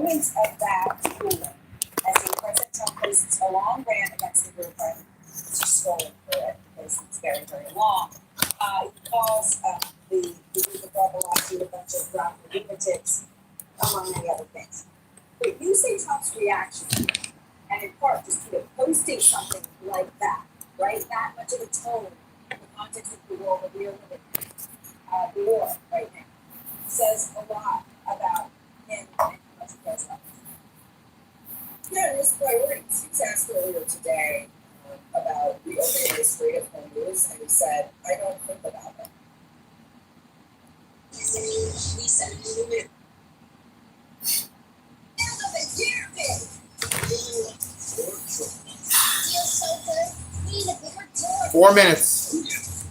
moments of that cooling, as the President Trump posts a long rant against the girlfriend, she's scrolling through it because it's very, very long. He calls the group of rebel lawsuit a bunch of drop lunatics, among many other things. But you see Trump's reaction, and in part just posting something like that, right? That much of a tone in the context of the world that we are living in, the war right now, says a lot about him and how much he cares about this. Yeah, his priorities. He was asked earlier today about reopening the Strait of Hormuz, and he said, I don't think about it. Four minutes.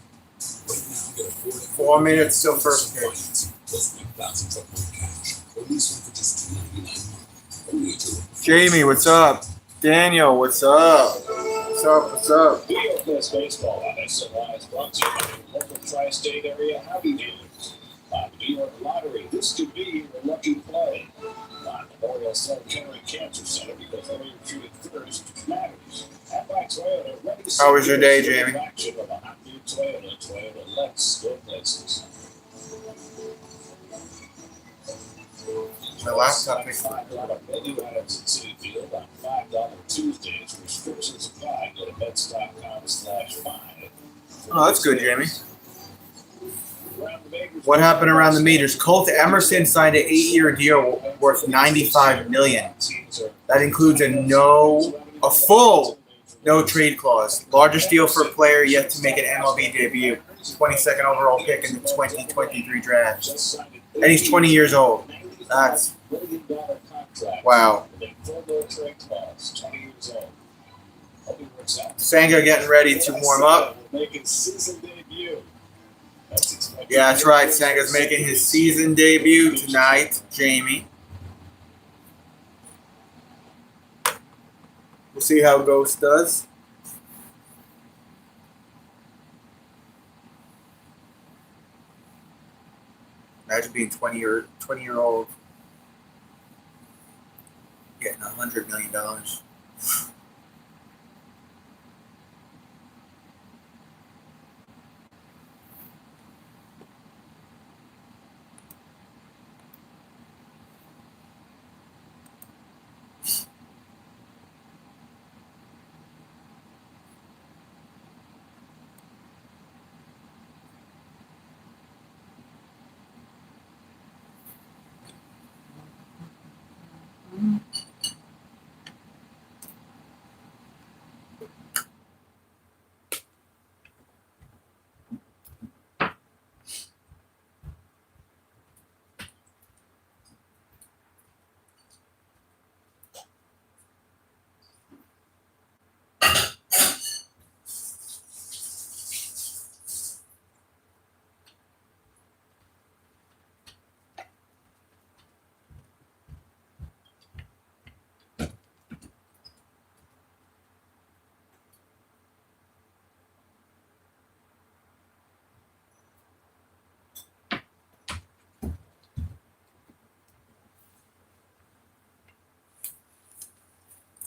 4 minutes till first pitch. Jamie, what's up? Daniel, what's up? What's up? What's up? This baseball on SNY is brought to you by the local tri-state area Happy Games. On the New York Lottery, this could be your lucky play. On Memorial Sloan Kettering Cancer Center, because whether you're treated first matters. And by Toyota, ready to How was your day, Jamie? action of a hot new Toyota. Toyota, let's go places. My laptop is $5 menu items at City Field on $5 Tuesdays. Restrictions apply. Go to Mets.com/5. Oh, that's good, Jamie. What happened around the meters? Colt Emerson signed an 8-year deal worth $95 million. That includes a full no trade clause. Largest deal for a player yet to make an MLB debut. 22nd overall pick in the 2023 draft. And he's 20 years old. That's wow. Senga getting ready to warm up. Yeah, that's right. Senga's making his season debut tonight, Jamie. We'll see how Ghost does. Imagine being 20-year-old getting $100 million.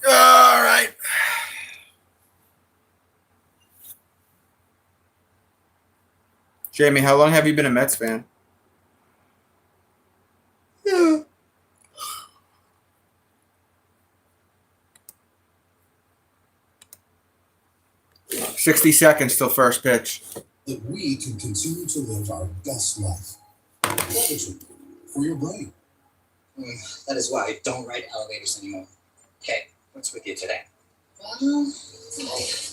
All right. Jamie, how long have you been a Mets fan? Yeah. 60 seconds till first pitch. That we can continue to live our best life. For your brain. That is why I don't ride elevators anymore. Okay, what's with you today? Well, I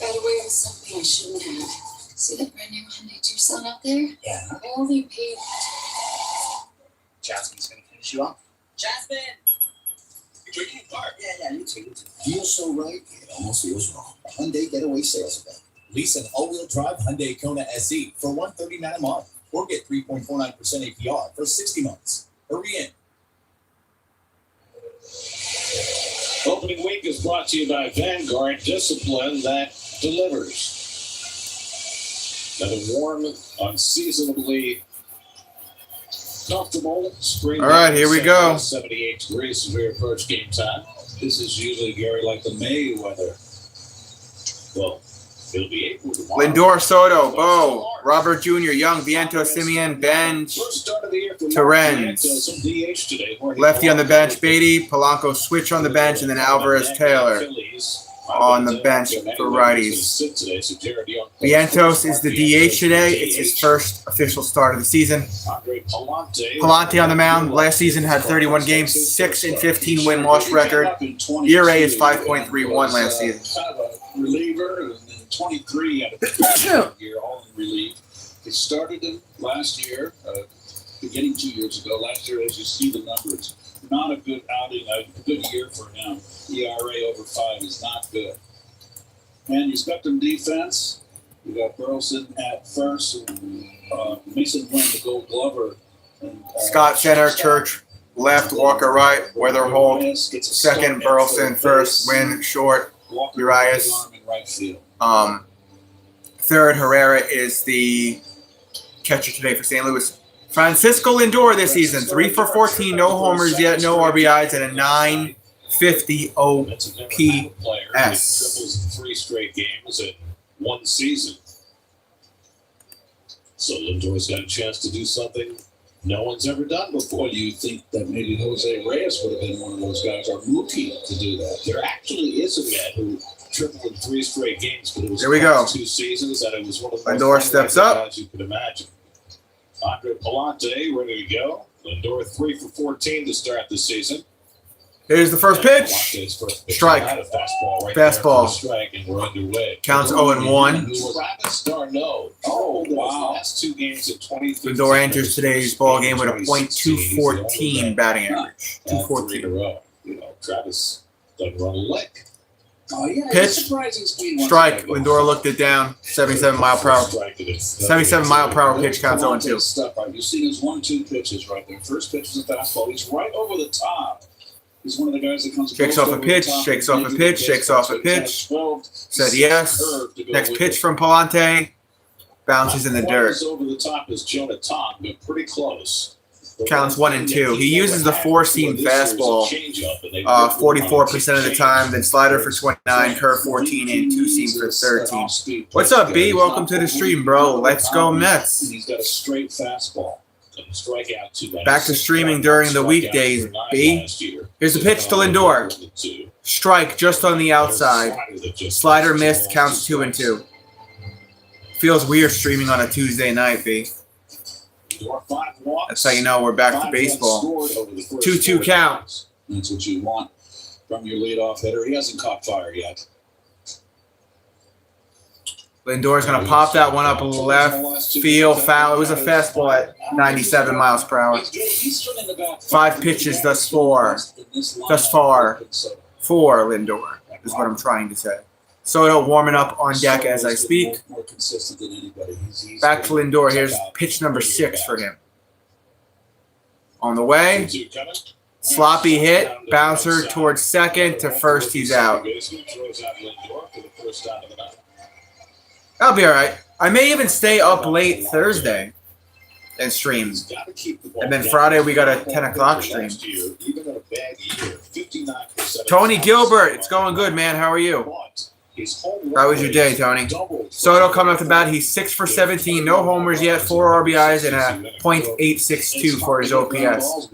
got away with something I shouldn't have. See the brand new Hyundai Tucson out there? Yeah. I only paid. Jasmine's gonna finish you off. Jasmine! You're drinking apart. Yeah, you too. Feels so right, it almost feels wrong. Hyundai Getaway Sales Event. Lease an all-wheel drive Hyundai Kona SE for $139 a month, or get 3.49% APR for 60 months. Hurry in. Opening week is brought to you by Vanguard, discipline that delivers. Another warm, unseasonably Comfortable spring. All right, here we go. 78 degrees as we approach game time. This is usually, Gary, like the May weather. Well, it'll be April tomorrow. Lindor, Soto, Bo, Robert Jr., Young, Vientos, Simeon, bench, First start of the year for Terrence. Some DH today. Lefty on the bench, Beatty, Polanco switch on the bench, and then Alvarez Taylor on the bench for righties. Vientos is the DH today. It's his first official start of the season. Palante on the mound. Last season had 31 games, 6-15 win-loss record. ERA is 5.31 last season. Kind of a reliever, and then 23 out of the year, all in relief. It started in last year, beginning 2 years ago. Last year, as you see the numbers, not a good outing, a good year for him. ERA over 5 is not good. And you got them defense. You got Burleson at first, Mason Wynn, the Gold Glover. And, Scott center, Church left, Walker right, Weatherhold second, Burleson first, Wynn short, Urias. Third, Herrera is the catcher today for St. Louis. Francisco Lindor this season, 3 for 14, no homers yet, no RBIs, and a 950 OPS. Triples in 3 straight games in 1 season. So Lindor's got a chance to do something no one's ever done before. You think that maybe Jose Reyes would have been one of those guys, or Mookie, to do that. There actually is a man who tripled in 3 straight games, but it was Here we go. 2 seasons, and it was one of the Lindor steps up. guys you could imagine. Andre Palante, ready to go. Lindor 3 for 14 to start the season. Here's the first pitch. Palante's first pitch. Strike. Had a fastball right Fastball. there for a strike, and we're underway. Counts 0-1. Travis d'Arnaud. Oh, wow. Last 2 games at 23. Lindor enters today's ball game with a .214 batting average. 214. 2-14 in a row. You know, Travis doesn't run a lick. Oh, yeah. Pitch. It's surprising speed once Strike. again. Lindor looked it down. 77 mile per hour. 77 mile per hour pitch counts 0-2. Stuff, right? You've seen his 1-2 pitches right there. First pitch is a fastball. He's right over the top. He's one of the guys that comes. Shakes off a pitch, shakes off a pitch, shakes off a pitch. Said yes. Next pitch from Palante. Bounces in the dirt. Over the top is Jonah Tom, but pretty close. Counts 1-2. He uses the 4-seam fastball 44% of the time, then slider for 29, curve 14, and 2-seam for 13. What's up, B? Welcome to the stream, bro. Let's go Mets. He's got a straight fastball. Back to streaming during the weekdays, B. Here's the pitch to Lindor. Strike just on the outside. Slider missed, counts 2-2. Feels weird streaming on a Tuesday night, B. That's how you know we're back to baseball. 2-2 count. That's what you want from your leadoff hitter. He hasn't caught fire yet. Lindor's going to pop that one up left field foul. It was a fastball at 97 miles per hour. 5 pitches thus far for Lindor is what I'm trying to say. Soto warming up on deck as I speak. Back to Lindor. Here's pitch number 6 for him. On the way. Sloppy hit. Bouncer towards second. To first, he's out. I'll be all right. I may even stay up late Thursday and stream. And then Friday we got a 10 o'clock stream. Tony Gilbert, it's going good, man. How are you? How was your day, Tony? Soto coming off the bat. He's 6 for 17. No homers yet. 4 RBIs and a .862 for his OPS.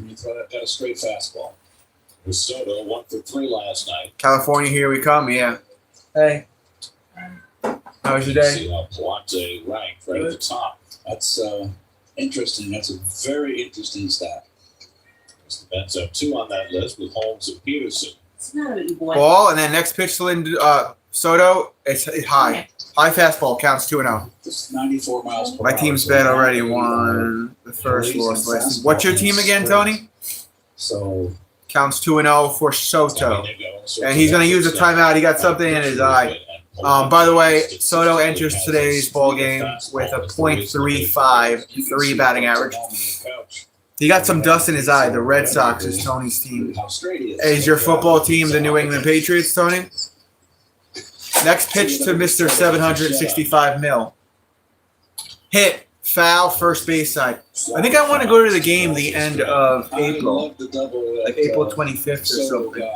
Soto 1 for 3 last night. California, here we come. Yeah. Hey. How was your day? See how Palante ranked right at the top. That's interesting. That's a very interesting stat. The Mets have 2 on that list with Holmes and Peterson. Ball, and then next pitch to Soto. It's high. High fastball counts 2-0. Just 94 miles per hour. My team's bet already won the first loss list. What's your team again, Tony? So counts 2-0 for Soto. And he's going to use a timeout. He got something in his eye. By the way, Soto enters today's ball game with a .353 batting average. He got some dust in his eye. The Red Sox is Tony's team. Is your football team the New England Patriots, Tony? Next pitch to Mr. 765 mil. Hit. Foul, first base side. I think I want to go to the game the end of April, like April 25th or something.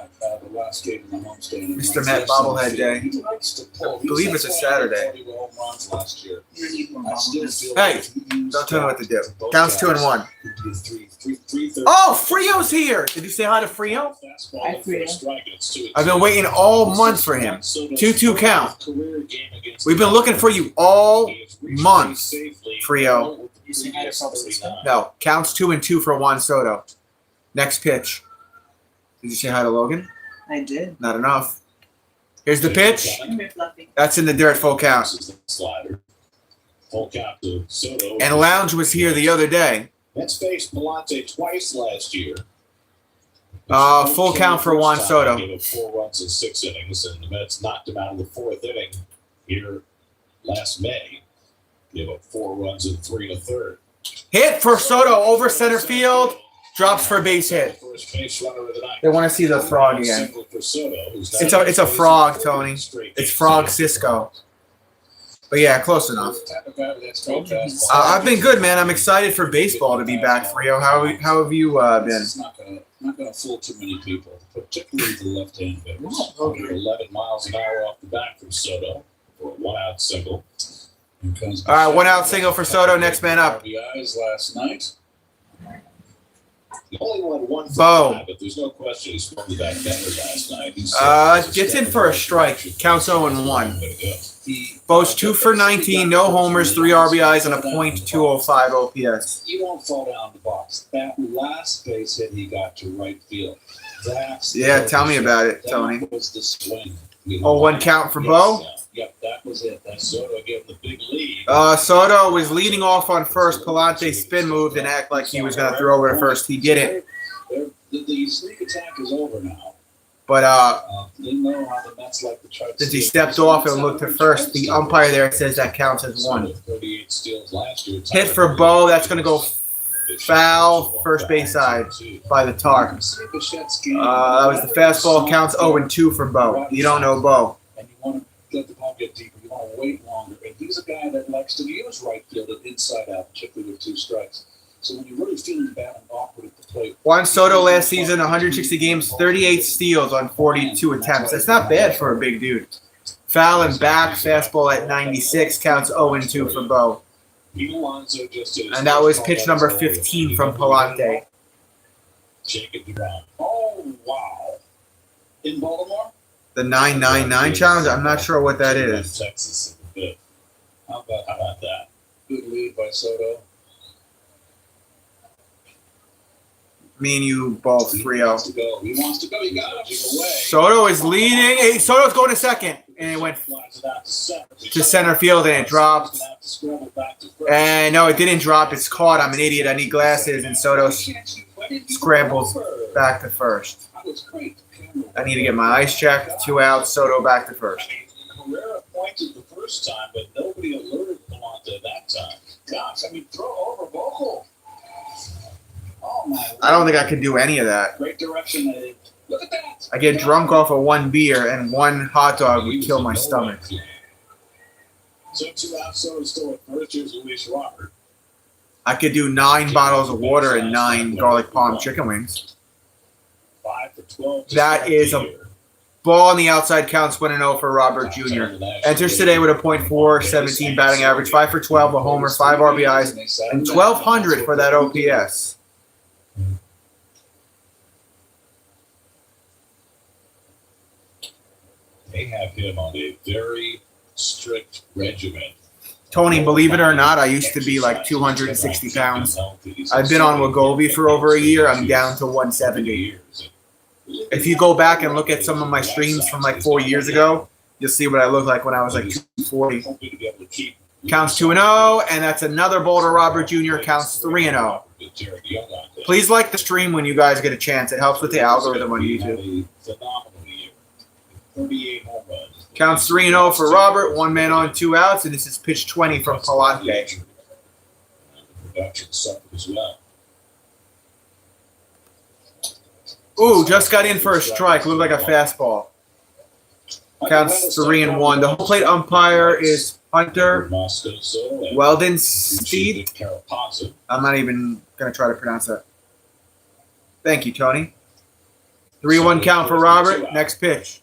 Mr. Met bobblehead day. I believe it's a Saturday. Hey, don't tell me what to do. Counts 2-1. Oh, Frio's here. Did you say hi to Frio? Hi, Frio. I've been waiting all month for him. 2-2 count. We've been looking for you all month, Frio. You say hi to Francisco? No, counts 2-2 for Juan Soto. Next pitch. Did you say hi to Logan? I did. Not enough. Here's the pitch. Come here, Fluffy. That's in the dirt, full count. And Lounge was here the other day. Mets faced Palante twice last year. Full count for Juan Soto. Gave up 4 runs in 6 innings, and the Mets knocked him out in the 4th inning here last May. Gave up 4 runs in 3 1/3. Hit for Soto over center field. Drops for a base hit. They want to see the frog again. It's a frog, Tony. It's Frog Cisco. But yeah, close enough. I've been good, man. I'm excited for baseball to be back, Frio. How have you been? It's not going to fool too many people, particularly the left-hand hitters. 11 miles an hour off the back from Soto for a 1-out single. All right, 1-out single for Soto. Next man up. RBIs last night. He only won 1 Bo. but there's no question he swung the back better last night. Gets in for a strike. Counts 0-1. Way to go. Bo's 2 for 19, no homers, 3 RBIs, and a .205 OPS. He won't fall down the box. That last base hit he got to right field. Tell me about it, Tony. That was the swing. 0-1 count for Bo. Yep, that was it. That Soto gave the big lead. Soto was leading off on first. Palante spin moved and acted like he was going to throw over to first. He didn't. The sneak attack is over now. But They know how the Mets like to try to since he stepped off and looked to first, the umpire there says that counts as 1. 38 steals last year. Hit for Bo. That's going to go foul, first base side by the tar. That was the fastball. Counts 0-2 for Bo. You don't know Bo. And you want to let the ball get deeper. You want to wait longer. And he's a guy that likes to use right field and inside out, particularly with 2 strikes. So when you're really feeling bad and awkward at the plate. Juan Soto last season, 160 games, 38 steals on 42 attempts. That's not bad for a big dude. Foul and back, fastball at 96, counts 0-2 for Bo. And that was pitch number 15 from Palante. Oh, wow. In Baltimore? The 999 challenge? I'm not sure what that is. Texas. How about that? Good lead by Soto. Me and you both, Frio. He wants to go. He got it away. Soto is leading. Hey, Soto's going to second. And it went to center field and it dropped. And no, it didn't drop. It's caught. I'm an idiot. I need glasses. And Soto scrambles back to first. I need to get my eyes checked. 2 outs. Soto back to first. Carrera pointed the first time, but nobody alerted Palante that time. Gosh, throw over Vocal. Oh my! I don't think I could do any of that. Great direction. Look at that. I get drunk off of 1 beer and 1 hot dog would kill my stomach. So 2 outs, so still at first. Here's Luis Robert. I could do 9 bottles of water and 9 garlic palm chicken wings. 5 for 12. That is a ball on the outside, counts 1-0 for Robert Jr. Enters today with a .417 batting average, 5 for 12, a homer, 5 RBIs, and 1,200 for that OPS. They have him on a very strict regimen. Tony, believe it or not, I used to be like 260 pounds. I've been on Wegovy for over a year. I'm down to 170. If you go back and look at some of my streams from like 4 years ago, you'll see what I looked like when I was like 240. Counts 2-0, and that's another ball to Robert Jr. Counts 3-0. Please like the stream when you guys get a chance. It helps with the algorithm on YouTube. 38 home runs. Counts 3-0 for Robert. 1 man on, 2 outs, and this is pitch 20 from Palante. Production suffered as well. Ooh, just got in for a strike. Looked like a fastball. Counts 3-1. The home plate umpire is Hunter Weldon Steed. I'm not even going to try to pronounce that. Thank you, Tony. 3-1 count for Robert. Next pitch.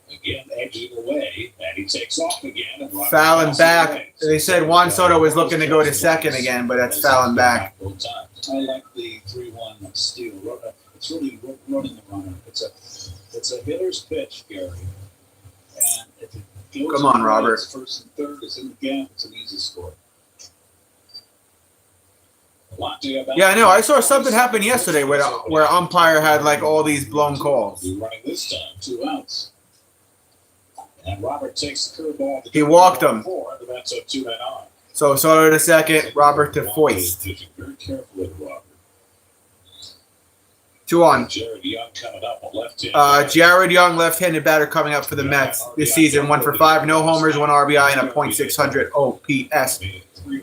Again, edging away, and he takes off again. Fouling back. They said Juan Soto was looking to go to second again, but that's fouling back. I like the 3-1 steal. It's really running the runner. It's a hitter's pitch, Gary. And if it goes Come on, Robert. First and third is in the gap. It's an easy score. Yeah, I know. I saw something happen yesterday where umpire had like all these blown calls. Running this time, 2 outs. And Robert takes the curveball. He walked him. That's a 2-man on. So Soto to second, Robert to foist. Very carefully, Robert. 2-on. Jared Young coming up on left-hand. Jared Young, left-handed batter coming up for the Mets this season. 1 for 5, no homers, 1 RBI, and a .600 OPS.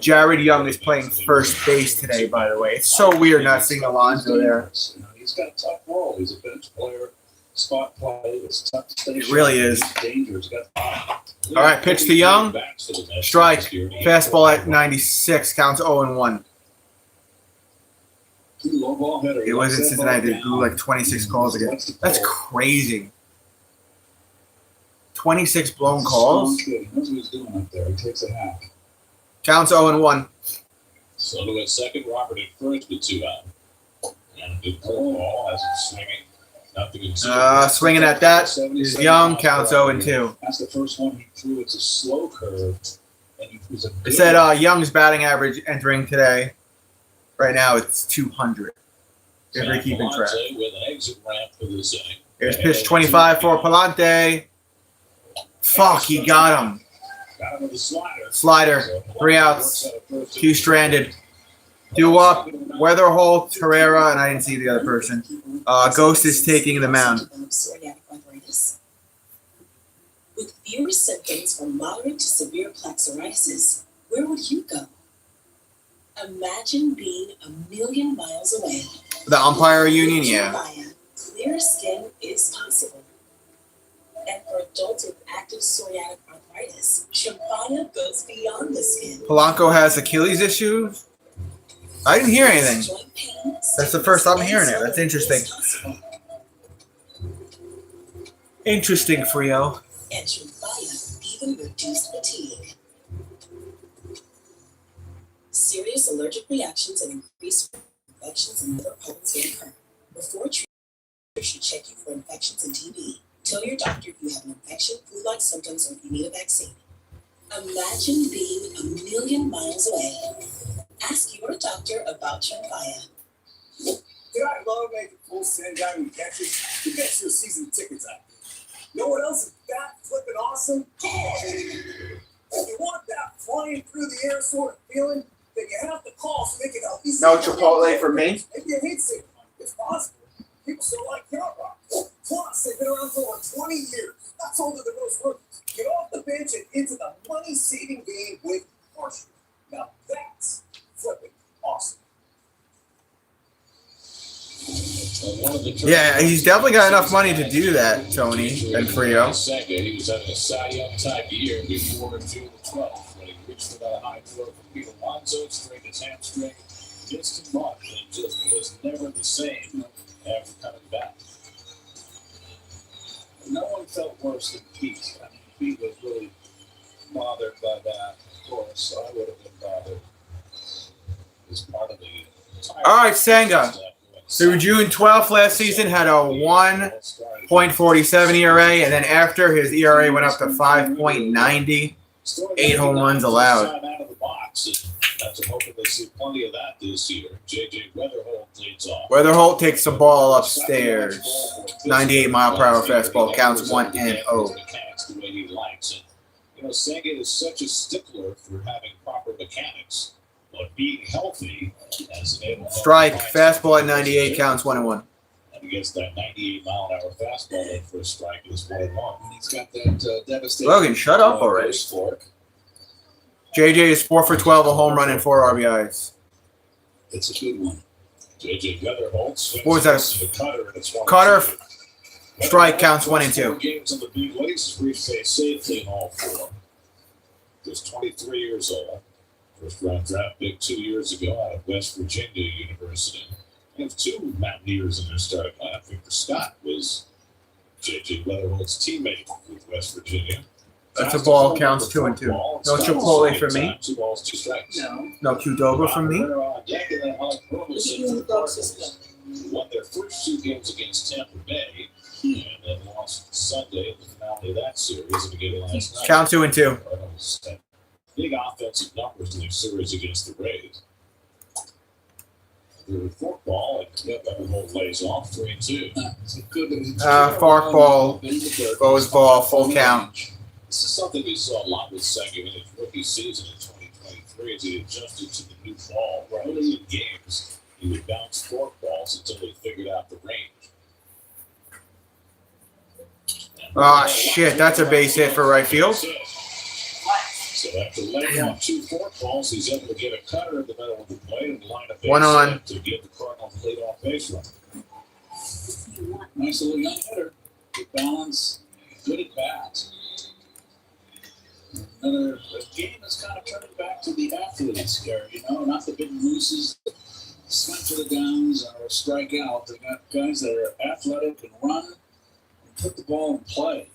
Jared Young is playing first base today, by the way. It's so weird not seeing Alonso there. He's got a tough role. He's a bench player. Spot play. It's tough. It really is. Dangerous. All right, pitch to Young. Strike. Fastball at 96. Counts 0-1. It was in Cincinnati. They blew like 26 calls again. That's crazy. 26 blown calls. He knows what he's doing up there. He takes a half. Counts 0-1. Soto at second. Robert at first with 2 out. And a good curveball as it's swinging. Swinging at that is Young. Counts 0-2. That's the first one he threw. It's a slow curve. And It said Young's batting average entering today. Right now it's 200. If we're keeping track. With an exit ramp for this inning. Here's pitch 25 for Palante. Fuck, he got him. Got him with a slider. Slider. 3 outs. 2 stranded. Due up. Weatherholt, Herrera, and I didn't see the other person. Ghost is taking the mound. With fewer symptoms from moderate to severe plaque psoriasis, where would you go? Imagine being 1,000,000 miles away. The umpire union, yeah. Clear skin is possible. And for adults with active psoriatic arthritis, Tremfya goes beyond the skin. Polanco has Achilles issues? I didn't hear anything. That's the first time I'm hearing it. That's interesting. Interesting, Frio. And Tremfya even reduced fatigue. Serious allergic reactions and increased infections and other problems may occur. Before treatment, you should check you for infections and TB. Tell your doctor if you have an infection, flu-like symptoms, or if you need a vaccine. Imagine being 1,000,000 miles away. Ask your doctor about Tremfya. Did I love making full send down and catches to get your season tickets out? Know what else is that flipping awesome? Call. If you want that flying through the air sort of feeling, then you have to call so they can help you. No Chipotle for me? If you hate saving money, it's possible. People still like Yacht Rock. Plus, they've been around for over 20 years. That's older than most rookies. Get off the bench and into the money-saving game with Porsche. Now that's flipping awesome. Yeah, he's definitely got enough money to do that, Tony and Frio. He was having a Cy Young type year before June 12th when he reached for that high throw from Pete Alonso, strained his hamstring, missed a month, and just was never the same after coming back. No one felt worse than Pete. I mean, Pete was really bothered by that, of course. I would have been bothered. As part of the All right, Senga. Through June 12th last season, had a 1.47 ERA, and then after his ERA went up to 5.90. 8 home runs allowed. That's hoping they see plenty of that this year. JJ Weatherholt leads off. Weatherholt takes the ball upstairs. 98-mile-per-hour fastball counts 1-0. The way he likes it. You know, Senga is such a stickler for having proper mechanics, but being healthy as an able Strike, fastball at 98 counts 1-1. And against that 98-mile-an-hour fastball, that first strike is 1-1. And he's got that devastating. Logan, shut up already. JJ is 4 for 12, a home run and 4 RBIs. It's a good one. JJ Weatherholt swings What was that? to the cutter, and it's one. Cutter Strike counts 1 and 2. 4 games in the big leagues. Briefcase safely in all 4. Just 23 years old. First round draft pick 2 years ago out of West Virginia University. They have 2 Mountaineers in their starting lineup. Victor Scott was J.J. Weatherhold's teammate with West Virginia. That's a ball, counts 2 and 2. No Chipotle for me. 2 balls, 2 strikes. No. No Qdoba from me. Look at you in the dog system. Won their first 2 games against Tampa Bay, and then lost Sunday in the finale of that series and again last night. Count 2 and 2. Cardinals had big offensive numbers in their series against the Rays. The fork ball, and Weatherhold lays off 3 and 2. Fork ball, goes ball, full count. This is something we saw a lot with Sagan in his rookie season in 2023 as he adjusted to the new ball. Early in games, he would bounce fork balls until he figured out the range. Oh, shit. That's a base hit for right field. So after laying off 2 fork balls, he's able to get a cutter in the middle of the plate and line a base 1 on. to give the Cardinals the lead-off base run. Nice little young hitter. Good balance. Good at bat. Another game that's kind of turning back to the athletes here, not the big mooses that swing for the downs or strike out. They got guys that are athletic and run and put the ball in play.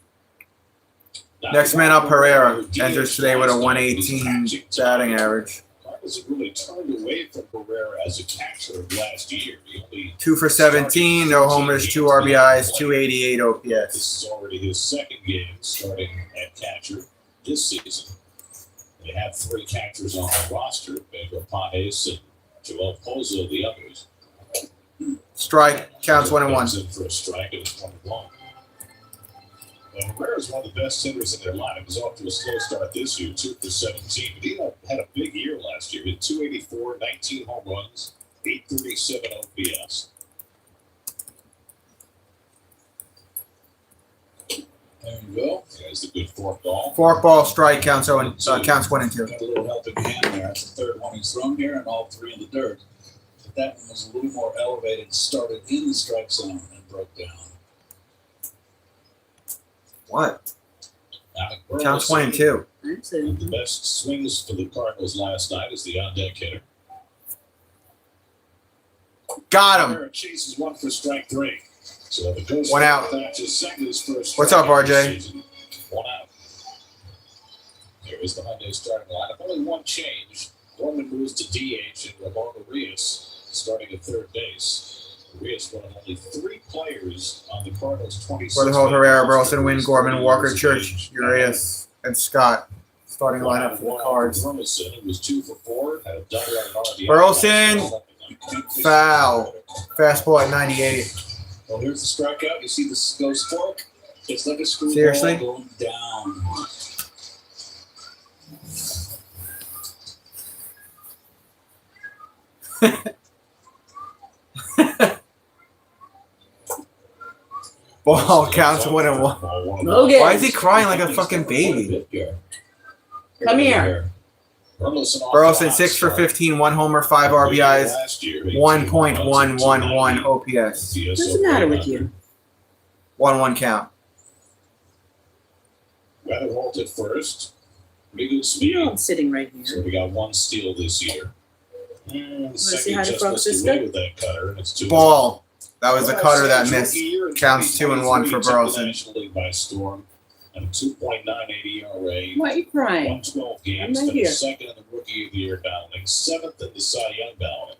Next man up, Herrera. Enters today with a 118 batting average. Cardinals have really turned away from Herrera as a catcher of last year. He only 2 for 17, no homers, 2 RBIs, 288 OPS. This is already his 2nd game starting at catcher this season. They have 3 catchers on the roster, Pedro Pages and Joel Pozo, the others. Strike counts 1 and 1. In for a strike and it's 1 and 1. Well, Herrera is one of the best hitters in their lineup. He's off to a slow start this year, 2 for 17. But he had a big year last year. He had 284, 19 home runs, 837 OPS. There you go. There's the good fork ball. Fork ball, strike counts 1 and 2. Got a little helping hand there. That's the 3rd one he's thrown here, and all 3 in the dirt. But that one was a little more elevated, started in the strike zone and broke down. What? Alec Counts Burleson, 1 and 2. That's one it. of the best swings for the Cardinals last night is the on-deck hitter. Got him. Herrera chases 1 for strike 3. So the Ghost 1 out. matches second his first What's up, strike RJ? this season. 1 out. There is the Hyundai starting lineup. Only 1 change. Gorman moves to DH and Ramon Urias starting at 3rd base. Urias one of only 3 players on the Cardinals' 26. Weatherhold, Herrera, Burleson, Wynn, Gorman, Walker, Church, Urias, and Scott. Starting lineup for the Cards. Burleson, who was 2 for 4, had a double and an RBI. Burleson, foul. Fastball at 98. Well, here's the strikeout. You see this goes fork. It's like a screwball Seriously? going down. Ball counts 1 and 1. Logan. Why is he crying like a fucking baby? Come here. Burleson 6 for 15, 1 homer, 5 RBIs, 1.111 OPS. What's the matter with you? 1-1 count. Weatherholt at first. Pretty good You're speed. all sitting right So here. we got 1 steal this year. The see second how the just frog missed system? away with that cutter, and it's 2. Ball. That was the cutter that missed. Counts 2 and 1 for Burleson. National League by storm, and a 2.98 ERA. Why are you crying? 112 games, I'm right finished here. 2nd in the Rookie of the Year balloting, 7th in the Cy Young balloting.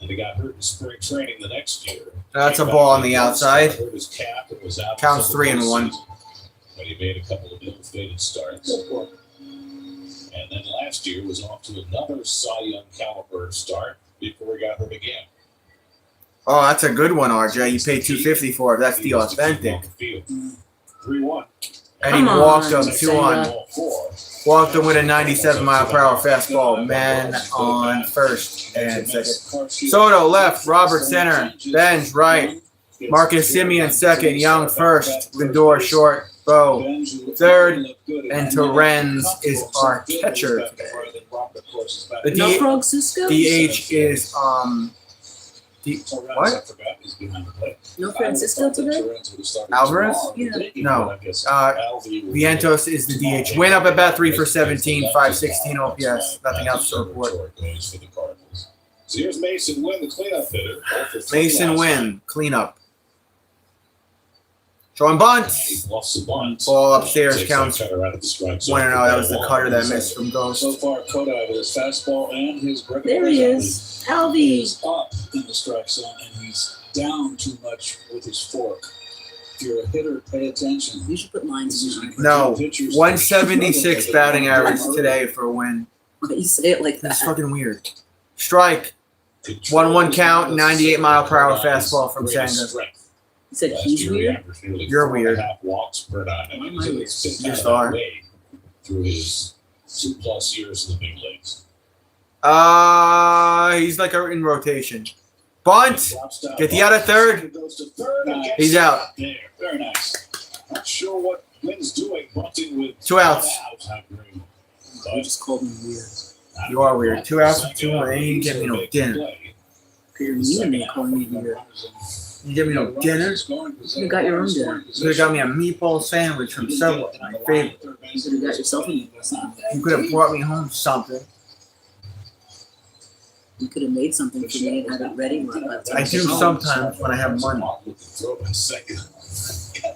And he got hurt in spring training the next year. That's a Came ball back on the and outside. hurt his calf and was out Counts until the 3 and 1. postseason. But he made a couple of ill-fated starts. And then last year was off to another Cy Young caliber start before he got hurt again. Oh, that's a good one, RJ. You paid $250 for it. That's the authentic. 3-1. And he Come walked on, him 2 on. Ball 4. Walked him with a 97-mile-per-hour fastball. Man on first and second. Soto left. Robert center. Benj right. Marcus Simeon second. Young first. Lindor short. Bo third. And Terrens is our catcher today. The No Frog Cisco? DH is What? I forgot he's behind the plate. No Francisco today? Alvarez? Yeah. No. Vientos is the DH. Win up at bat 3 for 17, 516 OPS. Nothing else to report. So here's Mason Wynn, the cleanup hitter. Mason Wynn, cleanup. Throwing bunt. Ball upstairs counts 1-0. That was the cutter that missed from Ghost. So far, Kodai with his fastball and his breakaway. There he is. Alvy. He's up in the strike zone and he's down too much with his fork. If you're a hitter, pay attention. You should put lines in No. 176 batting average today for a win. Why you say it like that? That's fucking weird. Strike. 1-1 count, 98-mile-per-hour fastball from Senga. You said he's weird? You're weird. You just are. Through his 2+ years in the big leagues. He's like in rotation. Bunt. Get the out of third. He's out. There, very nice. Not sure what Wynn's doing, bunting with 2 outs. You just called me weird. You are weird. 2 outs and 2 more. Ain't get me no dinner. You're mean to calling me weird. You get me no dinner? You got your own dinner. You could have got me a meatball sandwich from Subway, my favorite. You could have got yourself a meatball sandwich. You could have brought me home something. You could have made something for me and had it ready. I do sometimes when I have money.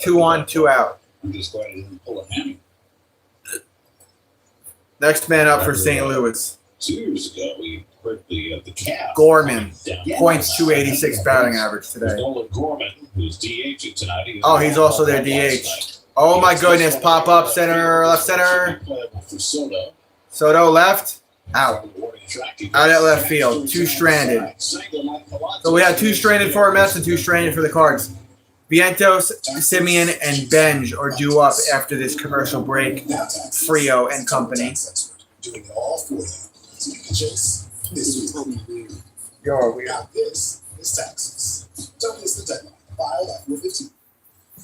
2 on, 2 out. I'm just glad I didn't pull a hammy. Next man up for St. Louis. 2 years ago, we heard the Cavs. Gorman. Points 286 batting average today. Nolan Gorman, who's DHing tonight. Oh, he's also their DH. Oh my goodness. Pop up center, left center. Soto left. Out. Out at left field. 2 stranded. So we have 2 stranded for our Mets and 2 stranded for the Cards. Vientos, Simeon, and Benj are due up after this commercial break. Frio and company. Doing it all for them. So you can chase. This is what we do. You're weird. Now this is taxes. Don't miss the deadline. File at 4:15.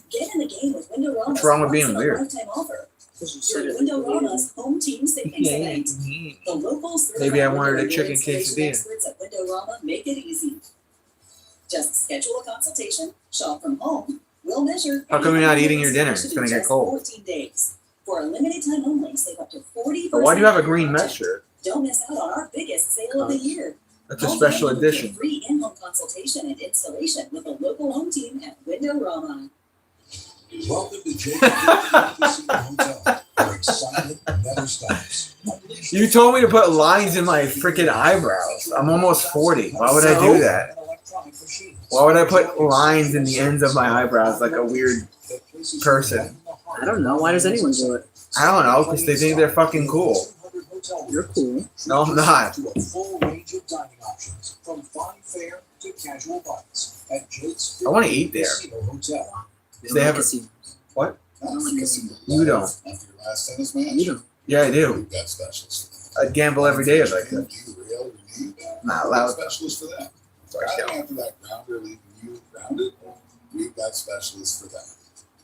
Get in the game with Window Rama's What's wrong with being weird? lifetime offer. Because you said During it. Window Rama's home team savings event. The locals Maybe I wanted a window chicken installation quesadilla. experts at Window Rama make it easy. Just schedule a consultation, shop from home. We'll measure. How come you're not eating your dinner? It's gonna get cold. 14 days. For a limited time only, save up to 40%. But why do you have a green Mets shirt? Don't miss out on our biggest sale of the year. That's a special Call today to get edition. Free in-home consultation and installation with a local home team at Window Rama. Welcome to Hotel, where excitement never stops. You told me to put lines in my freaking eyebrows. I'm almost 40. Why would I do that? Why would I put lines in the ends of my eyebrows like a weird person? I don't know. Why does anyone do it? I don't know, because they think they're fucking cool. You're cool. No, I'm not. To a full range of dining options, from fine fare to casual bites at Jake's I want to eat there. Casino Hotel. They have a- casinos. What? I don't like casinos. You don't. After your last tennis match, You don't. Yeah, I do. we've got specialists. I'd gamble every day if I could. Do you really need that? Not We've got allowed. specialists for that. Sorry, Right Cal. after that grounder leaving you grounded, we've got specialists for that.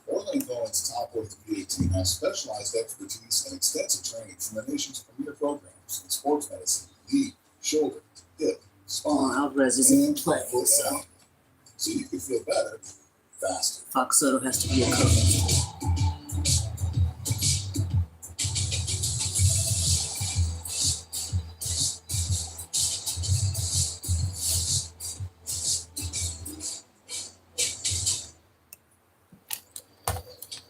Orlando Cohen's top orthopedic team has specialized expertise and extensive training from the nation's premier programs in sports medicine, knee, shoulder, hip, Oh, spine, Alvarez isn't in and play, foot so pain. So you can feel better faster. Fox Soto has to be a coach.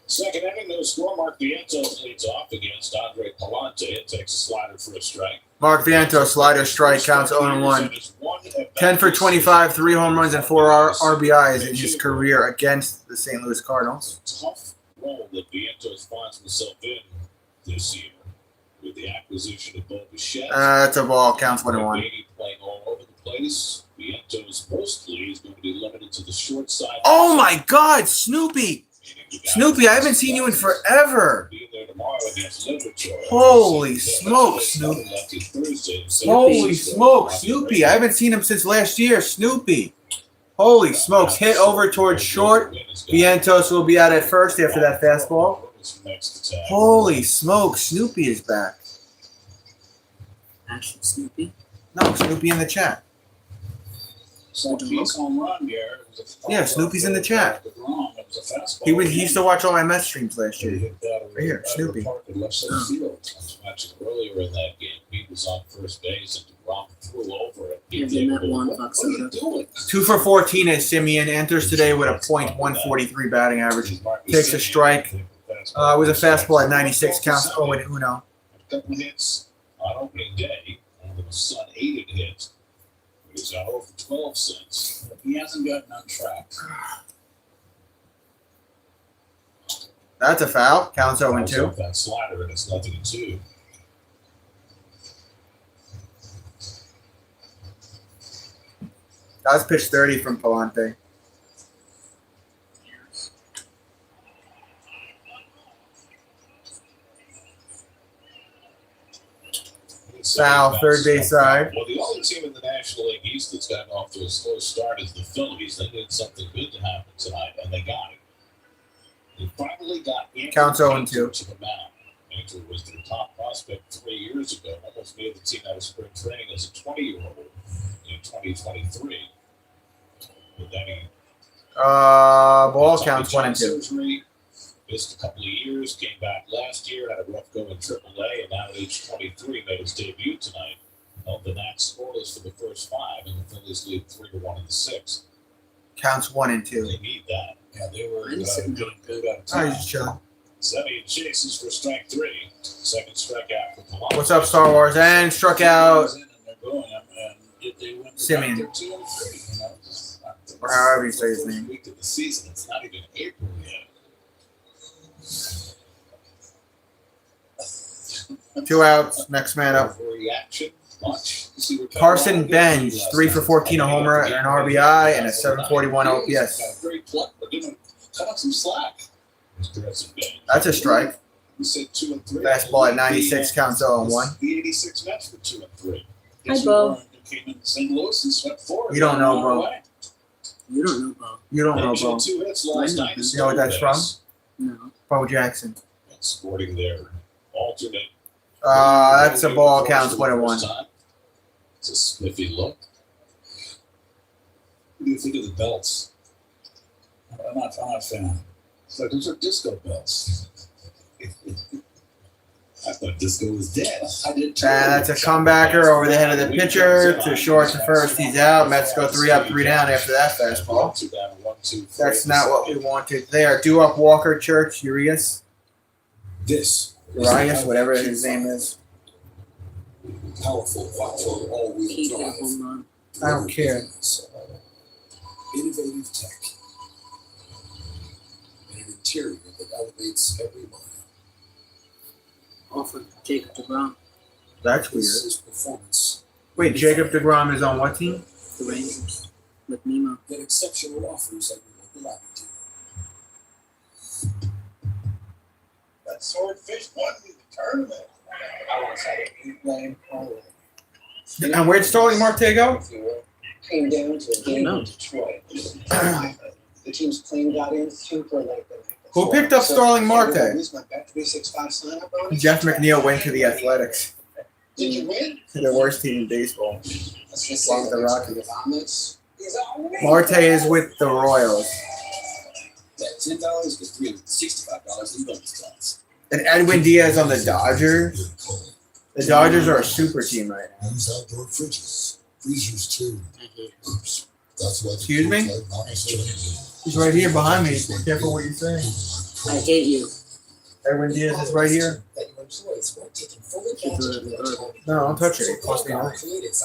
Second inning, no score. Mark Vientos leads off against Andre Palante. It takes a slider for a strike. Mark Vientos, slider strike, counts 0-1. 10 for 25, 3 home runs, and 4 RBIs in his career against the St. Louis Cardinals. Tough role that Vientos finds himself in this year with the acquisition of Bo Bichette. That's a ball, counts 1-1. Beatty playing all over the place. Vientos mostly is going to be limited to the short side. Oh my God, Snoopy! Snoopy, I haven't seen you in forever. Be there tomorrow against Liverpool. Holy smokes, Snoopy. Holy smokes, Snoopy. I haven't seen him since last year, Snoopy. Holy smokes, hit over towards short. Vientos will be out at first after that fastball. Holy smokes, Snoopy is back. Actually, Snoopy. No, Snoopy in the chat. Snoopy's home run there. Yeah, Snoopy's in the chat. He used to watch all my Mets streams last year. Right here, Snoopy. I was watching earlier in that game. He was on first base and DeGrom threw over it. Give him that one What are you doing? 2 for 14 as Simeon enters today with a .143 batting average. Takes a strike. It was a fastball at 96, counts 0 and Uno. A couple of hits on opening day. One of the Sun aided hit. He's out over 12 since. He hasn't gotten on track. That's a foul. Counts 0 and 2. That slider and it's 0-2. That was pitch 30 from Palante. Foul, third base side. Well, the only team in the National League East that's gotten off to a slow start is the Phillies. They needed something good to happen tonight, and they got it. They finally got Counts 0 and 2. to the mound. Andrew was their top prospect 3 years ago. Almost made the team out of spring training as a 20-year-old in 2023. But then he Ball counts 1 and 2. surgery, missed a couple of years, came back last year, had a rough go in AAA, and now at age 23 made his debut tonight. Held the Nats scoreless for the first 5, and the Phillies lead 3-1 in the 6th. Counts 1 and 2. They need that. Yeah, they were Nice. doing good out of Oh, time. he's just chilling. Semmy chases for strike 3. Second strikeout for Palante. What's up, Star Wars? And struck out And they're going, and if they win Simeon. they're 2 and 3. You know, just not the Or however you say his first name. week of the season. It's not even April yet. 2 outs. Next man up. Overreaction. Much. You see what Carson Colorado Bench, did last 3 for night. 14, a homer, an RBI, and a 741 OPS. Got great pluck, but didn't cut up some slack. Carson Bench. That's a strike. He said 2 and 3. Fastball at 96, counts 0 and 1. The 86 Mets for 2 and 3. Hi, Bo. Came in St. Louis and swept 4. You don't know, Bo. You don't know, Bo. You don't know, Bench Bo. had 2 hits last night. You know what that's from? No. Bo Jackson. And sporting their alternate. That's a ball, counts 1 and 1. It's a sniffy look. What do you think of the belts? I'm not a fan. It's like, those are disco belts. I thought disco was dead. I did too. And that's a comebacker over the head of the pitcher to short to first. He's out. Mets go 3 up, 3 down after that fastball. That's not what we wanted there. Do up Walker Church, Urias, This whatever his name is. powerful quattro all-wheel Keep that drive. home run. I don't care. Innovative tech and an interior that elevates every mile. Off of Jacob DeGrom, That's weird. This is performance Wait, Jacob DeGrom is on what team? the Rangers, with Nemo. that exceptional offers at your local Audi dealer. That swordfish won the tournament. I want to say you blame only. And where'd Starling Marte go? Came down to a game No. in Detroit. The team's plane got in super late. Who picked up Starling Marte? Use my Bet 365 sign up on it. Jeff McNeil went to the Athletics. Did you win? The worst team in baseball. Let's just Along with the say Rockies. omelets. Marte is with the Royals. That $10 is $365 in bonus points. And Edwin Diaz on the Dodgers. The Dodgers are a super team right now. Use outdoor fridges, freezers too. Oops. That's why the Excuse me? kids like Mountain Dew. He's right here behind me. Be careful what you say. I hate you. Edwin Diaz is right here. That your employees weren't taking full advantage of their time. No, don't touch it. It cost me money.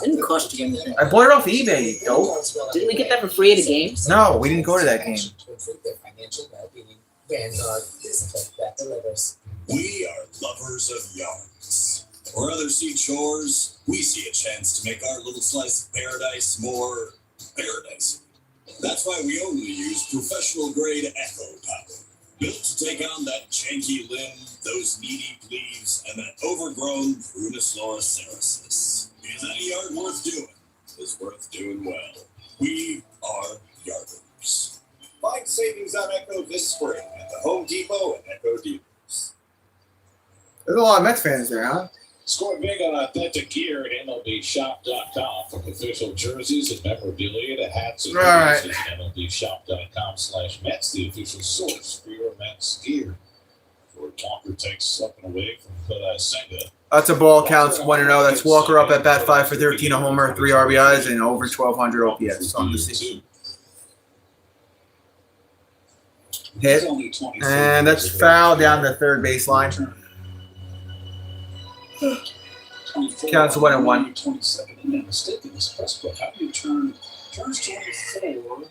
Didn't cost you anything. I bought it off eBay, you dope. Didn't we get that for free at a game? No, we didn't go to that game. To improve their financial well-being. Vanguard is the place that delivers. We are lovers of yards. Where others see chores, we see a chance to make our little slice of paradise more paradise. That's why we only use professional grade Echo Power. Built to take on that janky limb, those needy leaves, and that overgrown Prunus loricerasis. Because any yard worth doing is worth doing well. We are yarders. Find savings on Echo this spring at the Home Depot and Echo Dealers. There's a lot of Mets fans there, huh? Score big on authentic gear at MLBshop.com. From official jerseys and memorabilia to hats and hoodies, visit MLBshop.com/Mets, the official source for your Mets gear. George Walker takes something away from Senga. That's a ball, counts 1-0. That's Walker up at bat, 5 for 13, a homer, 3 RBIs, and over 1,200 OPS on the season. Hit, and that's foul down the third baseline. Counts 1-1. 22nd and mistaken this press book. How do you turns 24?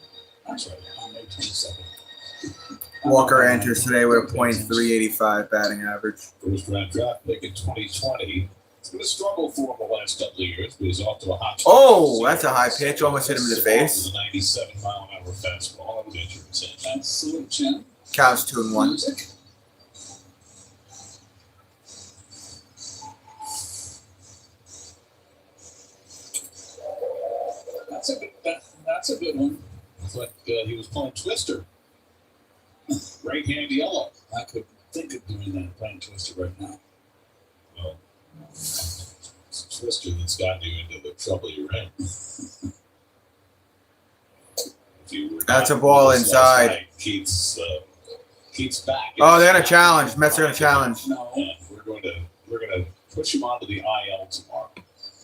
That's right, on May 22nd. Walker enters today with a .385 batting average. First round draft pick in 2020. It's been a struggle for him the last couple of years, but he's off to a hot start. Oh, that's a high pitch. Almost hit him in the face. With a 97-mile-an-hour fastball. I would enter his head. That's the chin. Counts 2-1. Music. That's a good one. It's like he was playing Twister. Right hand yellow. I could think of doing that, playing Twister right now. Well, it's a Twister that's gotten you into the trouble you're in. That's a ball inside. Night, Keith's back. Oh, they're gonna challenge. Mets are gonna challenge. No, we're gonna push him onto the IL tomorrow.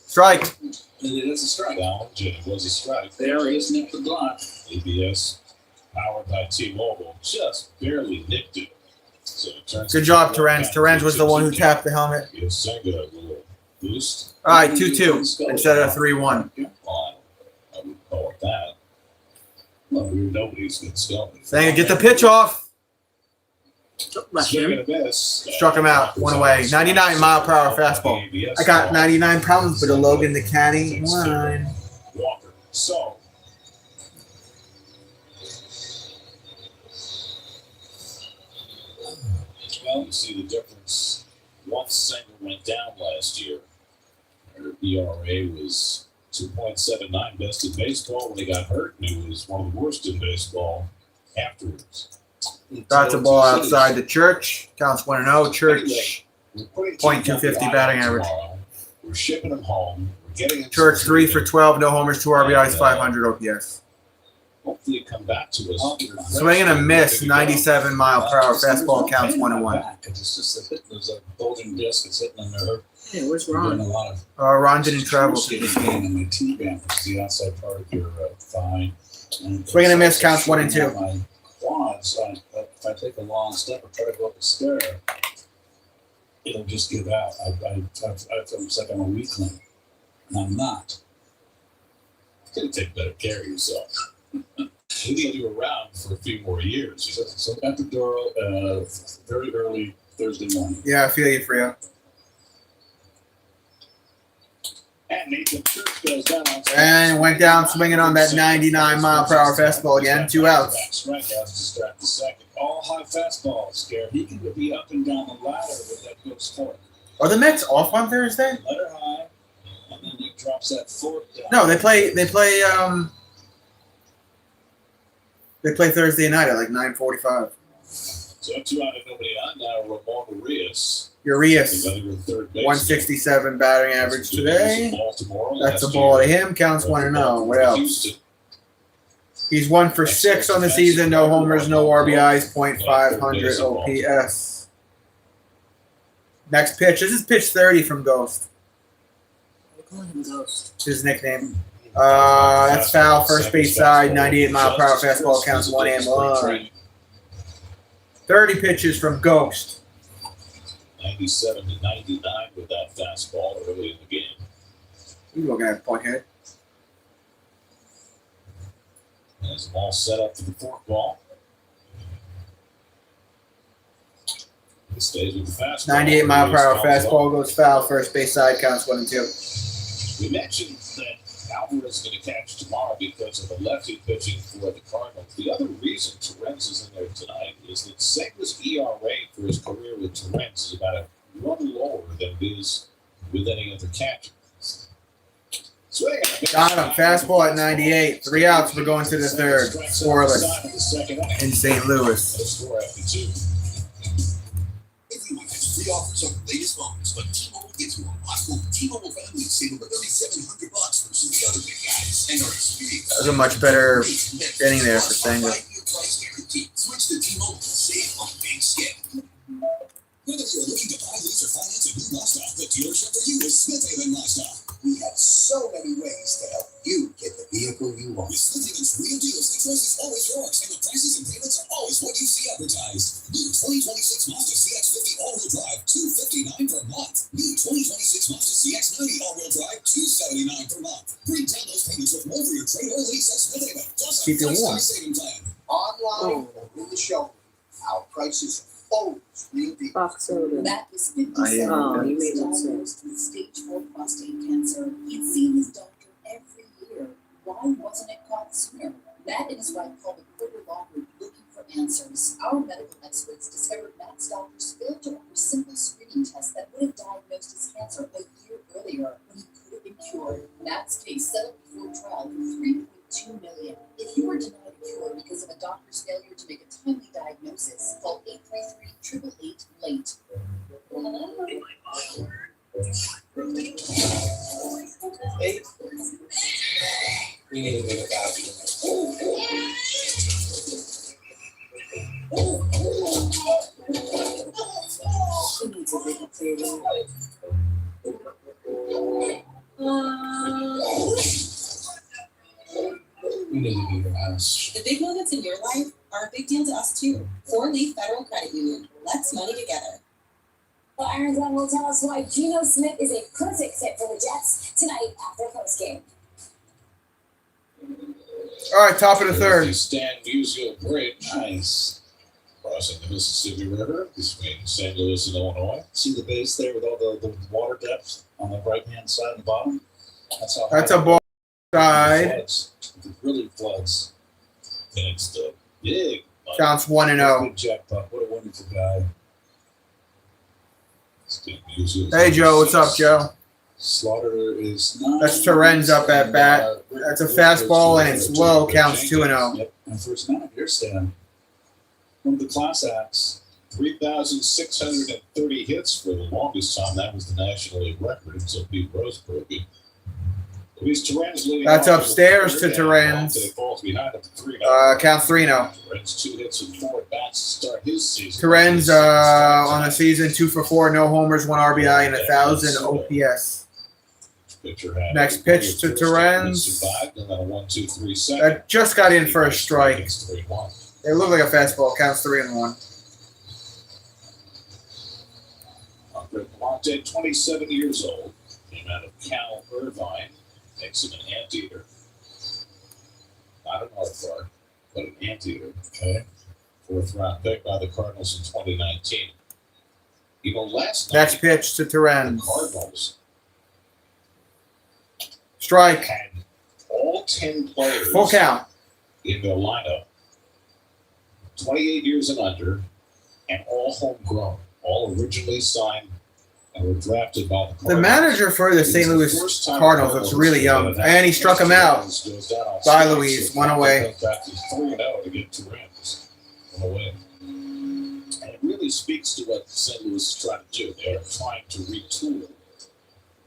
Strike. And it is a strike. Challenge, and it was a strike. There is nipped the block. ABS, powered by T-Mobile, just barely nipped it. So it turns. Good job, Terrence. Terrence was the one who tapped the helmet. Give Senga a little boost. All right, 2-2 instead of 3-1. Well, I wouldn't call it that. Well, nobody's going to sell me. Senga, get the pitch off. Swing and a miss. Struck him out. One away. 99-mile-per-hour fastball. I got 99 problems with a Logan the caddy. One. Walker. So. Well, you see the difference. Once Senga went down last year, her ERA was 2.79, best in baseball. When he got hurt, and he was one of the worst in baseball afterwards. That's a ball outside the Church. Counts 1-0. Church. .250 batting average. We're shipping him home. We're getting him. Church 3 for 12, no homers, 2 RBIs, 500 OPS. Hopefully come back to us. Swing and a miss, 97-mile-per-hour fastball. Counts 1-1. It's just a hit. There's a bulging disc. It's hitting in there. Hey, where's Doing Ron? a lot of Ron didn't travel. this game in my T-band, which is the outside part of your thigh. Swing and a miss, counts 1 and 2. My quads, if I take a long step or try to go up a stair, it'll just give out. I feel like I'm a weakling, and I'm not. You're going to take better care of yourself. We need you around for a few more years. So epidural, very early Thursday morning. Yeah, I feel you, Frio. And Nathan Church goes down. And went down swinging on that 99-mile-per-hour fastball again. 2 outs. Strikeouts to start the second. All high fastballs, Gary. He can be up and down the ladder with that good fork. Are the Mets off on Thursday? Let her high, and then he drops that fork down. No, they play Thursday night at like 9:45. So 2 out of nobody on now. Ramon Urias. Urias, Another third base. 167 batting average today. Baltimore That's a last ball to year. him. Counts 1-0. What else? Houston. He's 1 for 6 on the season. No homers, no RBIs. .500 OPS. Next pitch. This is pitch 30 from Ghost. We're calling him Ghost. His nickname. That's foul. First base side. 98-mile-per-hour fastball. Counts 1-1. 30 pitches from Ghost. 97 to 99 with that fastball early in the game. You looking at Buckhead. Has them all set up for the fourth ball. He stays with the fastball. 98-mile-per-hour fastball goes foul. First base side. Counts 1 and 2. We mentioned that Alvarez is going to catch tomorrow because of the lefty pitching for the Cardinals. The other reason Torrens is in there tonight is that Senga's ERA for his career with Torrens is about a run lower than it is with any other catcher. Got him. Fastball at 98. 3 outs. We're going to the third. Scoreless in St. Louis. Score after 2. Everyone has free offers on the latest phones, but T-Mobile gives you T-Mobile families save over $3,700 versus the other big guys. And our experience. That was a much better inning there for Senga. Switch to T-Mobile. Save on big scale. Whether you're looking to buy, lease, or finance a new Mazda, the dealership for you is Smith Haven Mazda. We have so many ways to help you get the vehicle you want. With Smith Haven's real deals, the choice is always yours, and the prices and payments are always what you see advertised. New 2026 Mazda CX-50 all-wheel drive, $259 per month. New 2026 Mazda CX-90 all-wheel drive, $279 per month. Bring down those payments with more for your trade or lease at Smith Haven. Plus Keep a it warm. saving plan. Online or in the showroom, our prices are always real deal. Box soda. Matt was I 57 Oh, you years made it old, sick. diagnosed with stage 4 prostate cancer. He'd seen his doctor every year. Why wasn't it caught sooner? Matt and his wife called the Porter Law Group looking for answers. Our medical experts discovered Matt's doctors failed to offer simple screening tests that would have diagnosed his cancer a year earlier when he could have been cured. Matt's case settled before trial for $3.2 million. If you were denied a cure because of a doctor's failure to make a timely diagnosis, call 833-888-LATE. Hey. We need to go to bathroom. She needs a big clear. We need to leave the house. The big moments in your life are a big deal to us too. 4-Leaf Federal Credit Union. Let's money together. Well, Aaron Glenn will tell us why Geno Smith is a perfect fit for the Jets tonight after postgame. All right, top of the There's the third. Stan Musial Bridge. Nice. Crossing the Mississippi River between St. Louis and Illinois. See the base there with all the water depth on the right-hand side and bottom? That's how That's high a ball it side. floods. It really floods. And it's the big Counts 1-0. Big jackpot. What a wonderful guy. Stan Musial. Hey Joe, what's up, Joe? Slaughter is not. That's Terren's up at bat. That's a fastball and it's low. Counts 2-0. Yep, and first nine. Here's Stan. One of the class acts. 3,630 hits for the longest time. That was the National League record until Pete Rose broke it. Luis Terren's leading That's off upstairs with to the third, Terren's. and falls behind up to 3-0. Counts 3-0. Terren's 2 hits and 4 at bats to start his season. Terren's on the season 2 for 4, no homers, 1 RBI, and 1,000 OPS. Pitcher had Next pitch to first, Terren's. survived, and then a 1-2-3 second. That just got in for a strike. It's 3-1. It looked like a fastball. Counts 3-1. Andre Galante, 27 years old, came out of Cal Irvine, makes him an anteater. Not an aardvark, but an anteater. Okay. 4th round pick by the Cardinals in 2019. You know, last night, Next pitch to the Terren's. Cardinals Strike. had all 10 players Full count. in their lineup, 28 years and under, and all homegrown, all originally signed and were drafted by the Cardinals. The manager for the St. Louis Cardinals looks really young, and he struck him out. Bye, Louise. 1 away. Back to 3-0 to get 2 Rams. 1 away. And it really speaks to what St. Louis is trying to do. They're trying to retool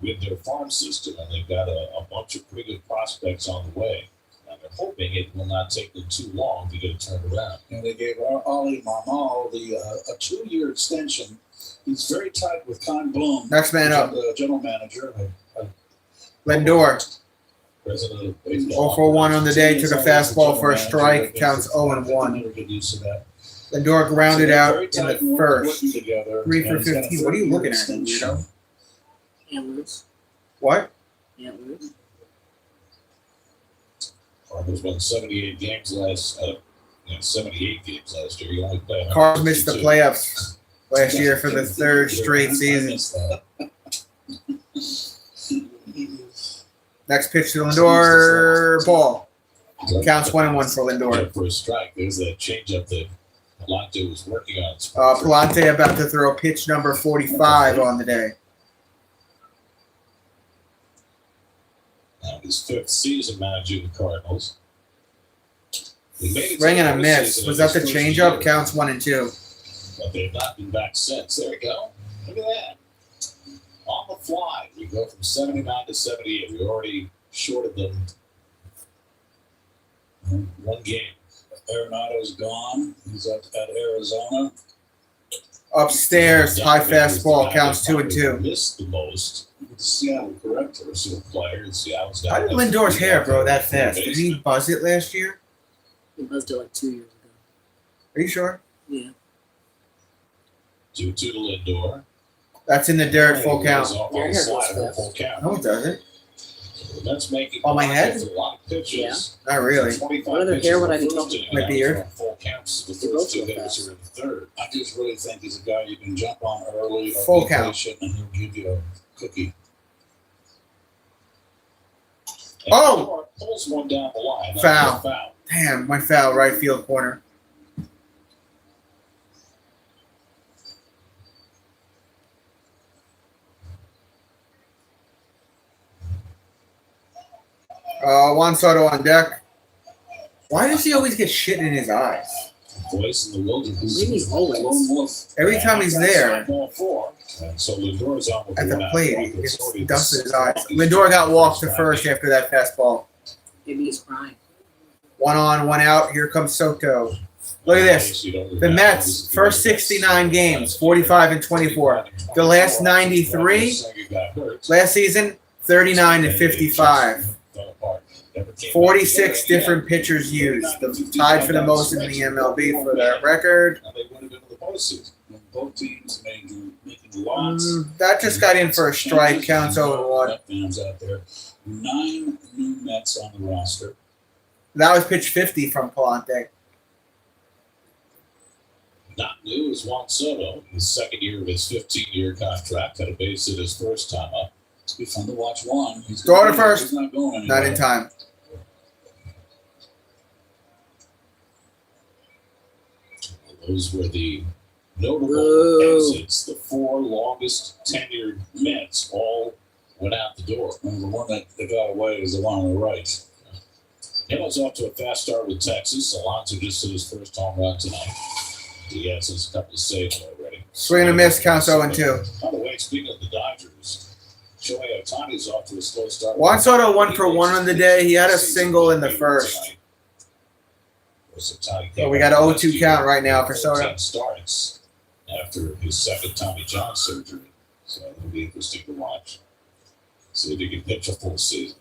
with their farm system, and they've got a bunch of pretty good prospects on the way. And they're hoping it will not take them too long to get it turned around. And they gave Ollie Marmol a 2-year extension. He's very tight with Con Bloom. Next man up. The general manager. Lindor. President of baseball. 0 for 1 on the day. Took a fastball for a strike. Counts 0-1. Never get used to that. Lindor grounded So out very in the tight work first. working together, 3 for and he's got a 15. What are you 30-year looking at, extension. weirdo? Antlers. What? Antlers. Cardinals won 78 games last 78 games last year. He only played Cards missed the 162. playoffs last year for the 3rd straight season. Next pitch to Lindor. Ball. Counts 1-1 for Lindor. For a strike, there's that changeup that Galante was working on. Palante about to throw pitch number 45 on the day. Now, his 5th season managing the Cardinals. He made it to Swing and a the miss. postseason Was in that the his first changeup? year, Counts 1 and 2. But they've not been back since. There we go. Look at that. On the fly, we go from 79 to 78. We already shorted them one game. Arenado's gone. He's at Arizona. Upstairs, high fastball counts 2-2. Missed the most with the Seattle, correct? Or a player in Seattle's How did Lindor's hair grow that fast? Did he buzz it last year? He buzzed it like 2 years ago. Are you sure? Yeah. 2-2 to Lindor. That's in the dirt, full count. Your hair goes fast. Full count. No, it doesn't. That's making On my head? a lot of pitches. Yeah. Not really. What other hair would I be talking My beard. Full counts. The You're first both two so hitters fast. are in the third. I just really think he's a guy you can jump on early or Full be count. patient, and he'll give you a cookie. And Oh! Lindor pulls one down the line. That's Foul. a foul. Damn, went foul right field corner. Juan Soto on deck. Why does he always get shit in his eyes? Voice in the wilderness. Maybe he's always. Lone wolf. Every time he's there Ball four. And so Lindor's on with at the one out. plate, he It's gets already dust in the his eyes. second. Lindor got walked to first after that fastball. Maybe he's crying. 1 on, 1 out. Here comes Soto. Look at this. The Mets, first 69 games, 45-24. The last 93, last season, 39-55. 46 different pitchers used. Tied for the most in the MLB for that record. And they would have been in the postseason. When both teams making lots. That just got in for a strike. Counts 0-1. Fans out there. 9 new Mets on the roster. That was pitch 50 from Palante. Not new is Juan Soto. His second year of his 15-year contract. Had a base hit his first time up. It's be fun to watch Juan. He's Throw it to first. He's not going anywhere. Not in time. Those were the notable Whoa. exits. The 4 longest tenured Mets all went out the door. And the one that got away is the one on the right. Hamels off to a fast start with Texas. Alonso just hit his first home run tonight. He has his couple of saves already. Swing and a miss. Counts 0-2. By the way, speaking of the Dodgers, Shohei Ohtani's off to a slow start. Juan Soto 1 for 1 on the day. He had a single in the first. So we got an 0-2 count right now for Soto. Starts after his second Tommy John surgery. So it'll be interesting to watch. See if he can pitch a full season.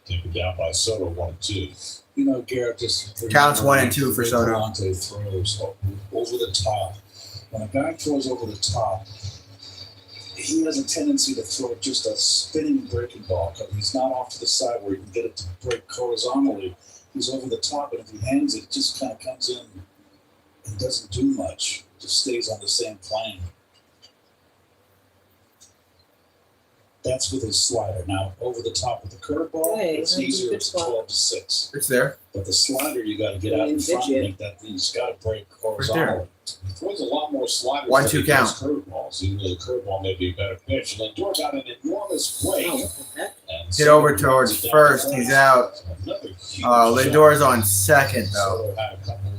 Taken down by Soto 1-2. You know, Garrett just Counts 1 and 2 for Soto. Palante throws over the top. When a guy throws over the top, he has a tendency to throw just a spinning breaking ball because he's not off to the side where he can get it to break horizontally. He's over the top, and if he hangs it, it just kind of comes in and doesn't do much. Just stays on the same plane. That's with his slider. Now, over the top with the curveball, Hey, it's that's a easier. good It's spot. 12-6. It's there. But the slider, you got to get out in Didn't front pitch and it. make that thing. It's got to break there. horizontally. He throws a lot more sliders 1-2 than he count. does curveballs. Even though the curveball may be a better pitch. Lindor got an enormous break. Oh, what the heck? And Hit over towards first. He's out. Another huge Lindor's shot. on second, though. Soto had a couple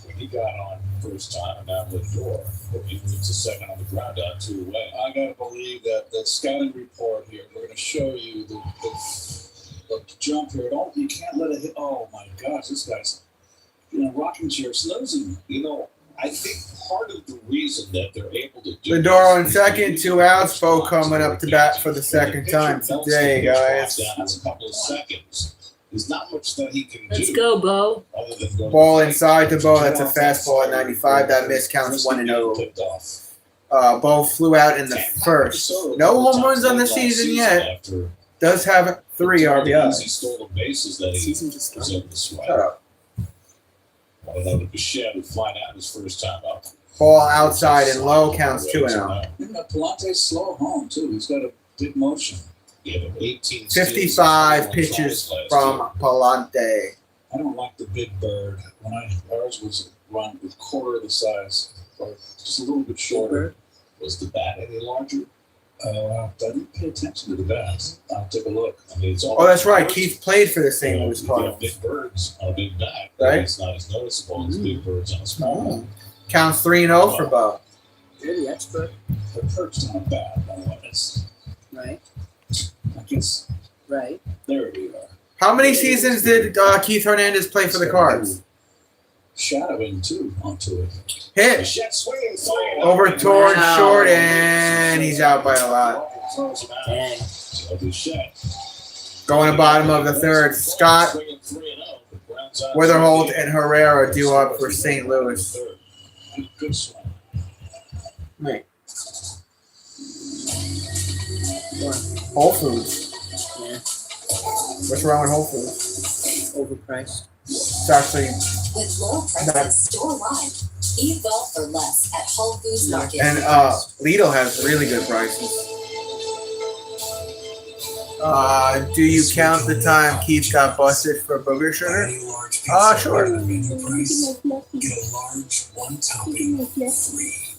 when he got on first time, and now Lindor. But he moves to second on the ground out 2 away. I got to believe that the scouting report here, we're going to show you the jump here. You can't let it hit. Oh, my gosh, this guy's in a rocking chair snoozing. You know, I think part of the reason that they're able to do Lindor on this second, is 2 outs. Bo coming up to bat for the second time today, guys. That's a couple of seconds. There's not much that he can do. Let's go, Bo. Other than go Ball inside to Bo. That's a fastball at 95. That miss counts 1-0. Tipped off. Bo flew out in the first. No home runs on the season yet. After Does have 3 He RBIs. stole the bases that he Season just was started. able to swipe. Shut up. I don't know the Bichette who flied out his first time up. Ball outside and low counts 2-0. Palante's slow home too. He's got a big motion. He had 18 55 pitches from Palante. I don't like the big bird. Ours was run with quarter of the size, or just a little bit shorter. Was the bat any larger? I didn't pay attention to the bats. I'll take a look. I mean, it's all. Oh, that's right. Keith played for the St. Louis You Cardinals. get big birds on a big bat. Right. It's not as noticeable as big birds on a small one. Counts 3-0 for Bo. You're the expert. They're perched on a bat, no limits. Right. I guess Right. there we are. How many seasons did Keith Hernandez play for the Cards? Shadowing too onto it. Hit Bichette swinging, firing. over towards Wow. short, and he's out by a lot. Dang. So Bichette Going to bottom of the third. Scott, swinging 3-0. The Browns out Weatherholt, and Herrera due up for St. Louis. Good swing. Right. Whole Foods. Yeah. What's wrong with Whole Foods? Overpriced. It's actually With low prices store-wide. Eat well for less at Whole Foods Market. and Lidl has really good prices. Do you count the time Keith got busted for booger sugar? Sure. Get a large one topping free.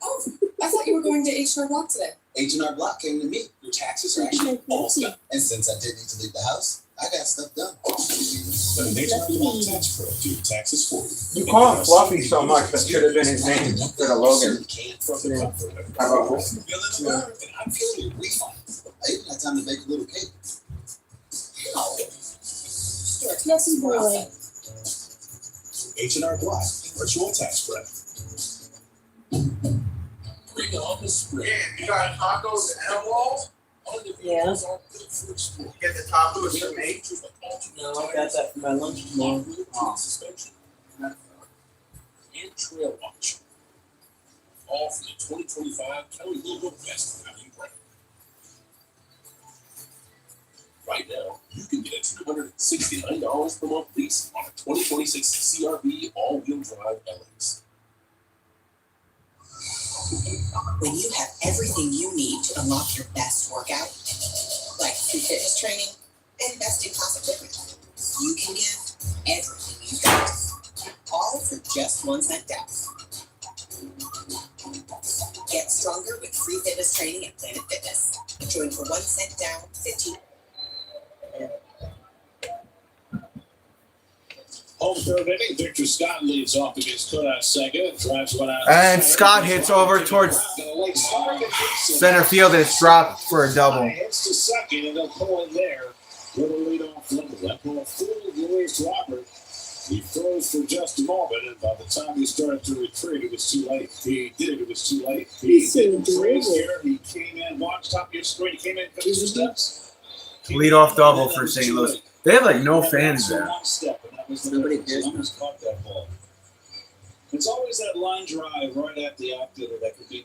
Oh, I thought you were going to H&R Block today. H&R Block came to me. Your taxes are actually almost done. And since I didn't need to leave the house, I got stuff done. But an H&R Block tax pro do your taxes for you. You call him Fluffy so much, that should have been his name instead of Logan. From the comfort of How about Wolf? Feeling the burn, and I'm feeling a refund. I even had time to bake a little cake. Oh. Yes, boy. H&R Block, virtual tax prep. Bring on the spring. You got tacos and walls? Yeah. Get the tacos for me. No, I got that for my lunch tomorrow. And Trail Watch. All for the 2025 Kelly Logo Best Value Brand. Right now, you can get a $269 per month lease on a 2026 CRV all-wheel drive LX. When you have everything you need to unlock your best workout, like free fitness training and best-in-class equipment, you can give everything you've got, all for just 1 cent down. Get stronger with free fitness training at Planet Fitness. Join for 1 cent down, 15. Home third inning, Victor Scott leads off against Kodak Sega, drives one out. And Scott hits over towards center field, and it's dropped for a double. Hits to second, and they'll pull in there with a leadoff double. That ball fooled Luis Robert. He froze for just a moment, and by the time he started to retreat, it was too late. He did it, it was too late. He didn't freeze here. He came in, watched top of your screen, he came in, finished his steps. Leadoff double for St. Louis. They have like no fans there. Nobody cares. Caught that ball. It's always that line drive right at the outfielder that could be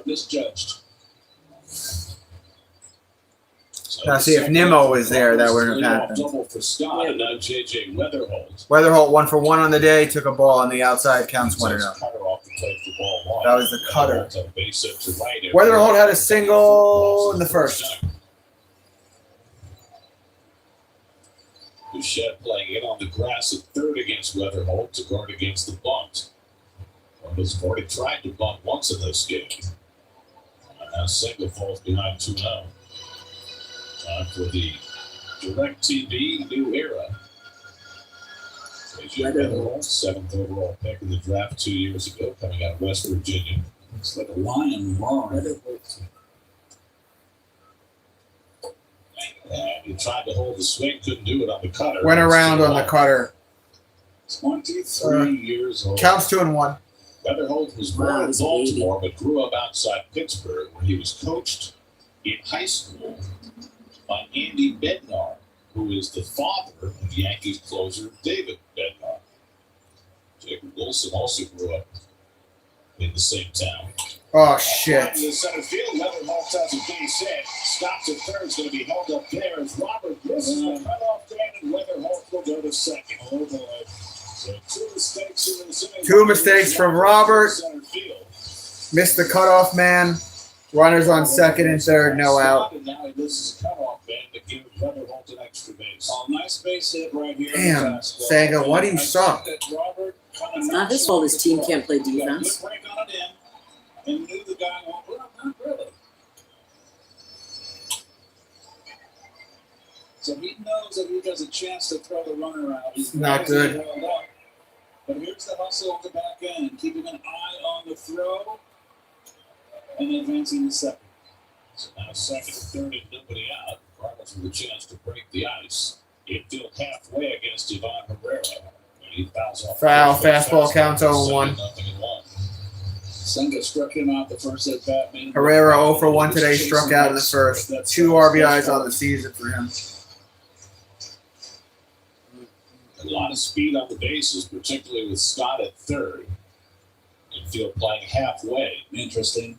misjudged. Now, see, if Nimmo was there, that wouldn't have happened. Double for Scott, and now J.J. Weatherholt. Weatherholt 1 for 1 on the day, took a ball on the outside, counts 1-0. That was the cutter. Weatherholt had a single in the first. Bichette playing in on the grass at third against Weatherholt to guard against the bunt. Cardinals have already tried to bunt once in this game. And now Senga falls behind 2-0. Time for the DirecTV new era. J.J. Weatherholt, 7th overall pick in the draft 2 years ago, coming out of West Virginia. It's like a lion roaring. And he tried to hold the swing, couldn't do it on the cutter. Went around on the cutter. 23 years old. Counts 2-1. Weatherholt was born in Baltimore, but grew up outside Pittsburgh, where he was coached in high school by Andy Bednar, who is the father of Yankees closer David Bednar. Jacob Wilson also grew up in the same town. Oh, shit. In the center field, Weatherholt has a base hit. Stops at third, is going to be held up there as Robert misses the cutoff man, and Weatherholt will go to second. Oh, boy. So Two mistakes from Robert. Missed the cutoff man. Runners on second and third, no out. And now he misses the cutoff man to give Weatherholt an extra base. Oh, nice base hit right here. Damn, Saga, why do you suck? It's not his fault his team can't play defense. Good break on it in, and knew the guy won't. Well, not really. So he knows that he has a chance to throw the runner out. He's Not good. But here's the hustle at the back end, keeping an eye on the throw and advancing the second. So now second and third and nobody out. Cardinals with a chance to break the ice. Infield halfway against Ivan Herrera. He fouls off. Foul, fastball counts 0-1. Senga struck him out the first at bat. Herrera 0 for 1 today, struck out in the first. 2 RBIs on the season for him. A lot of speed on the bases, particularly with Scott at third. Infield playing halfway. Interesting.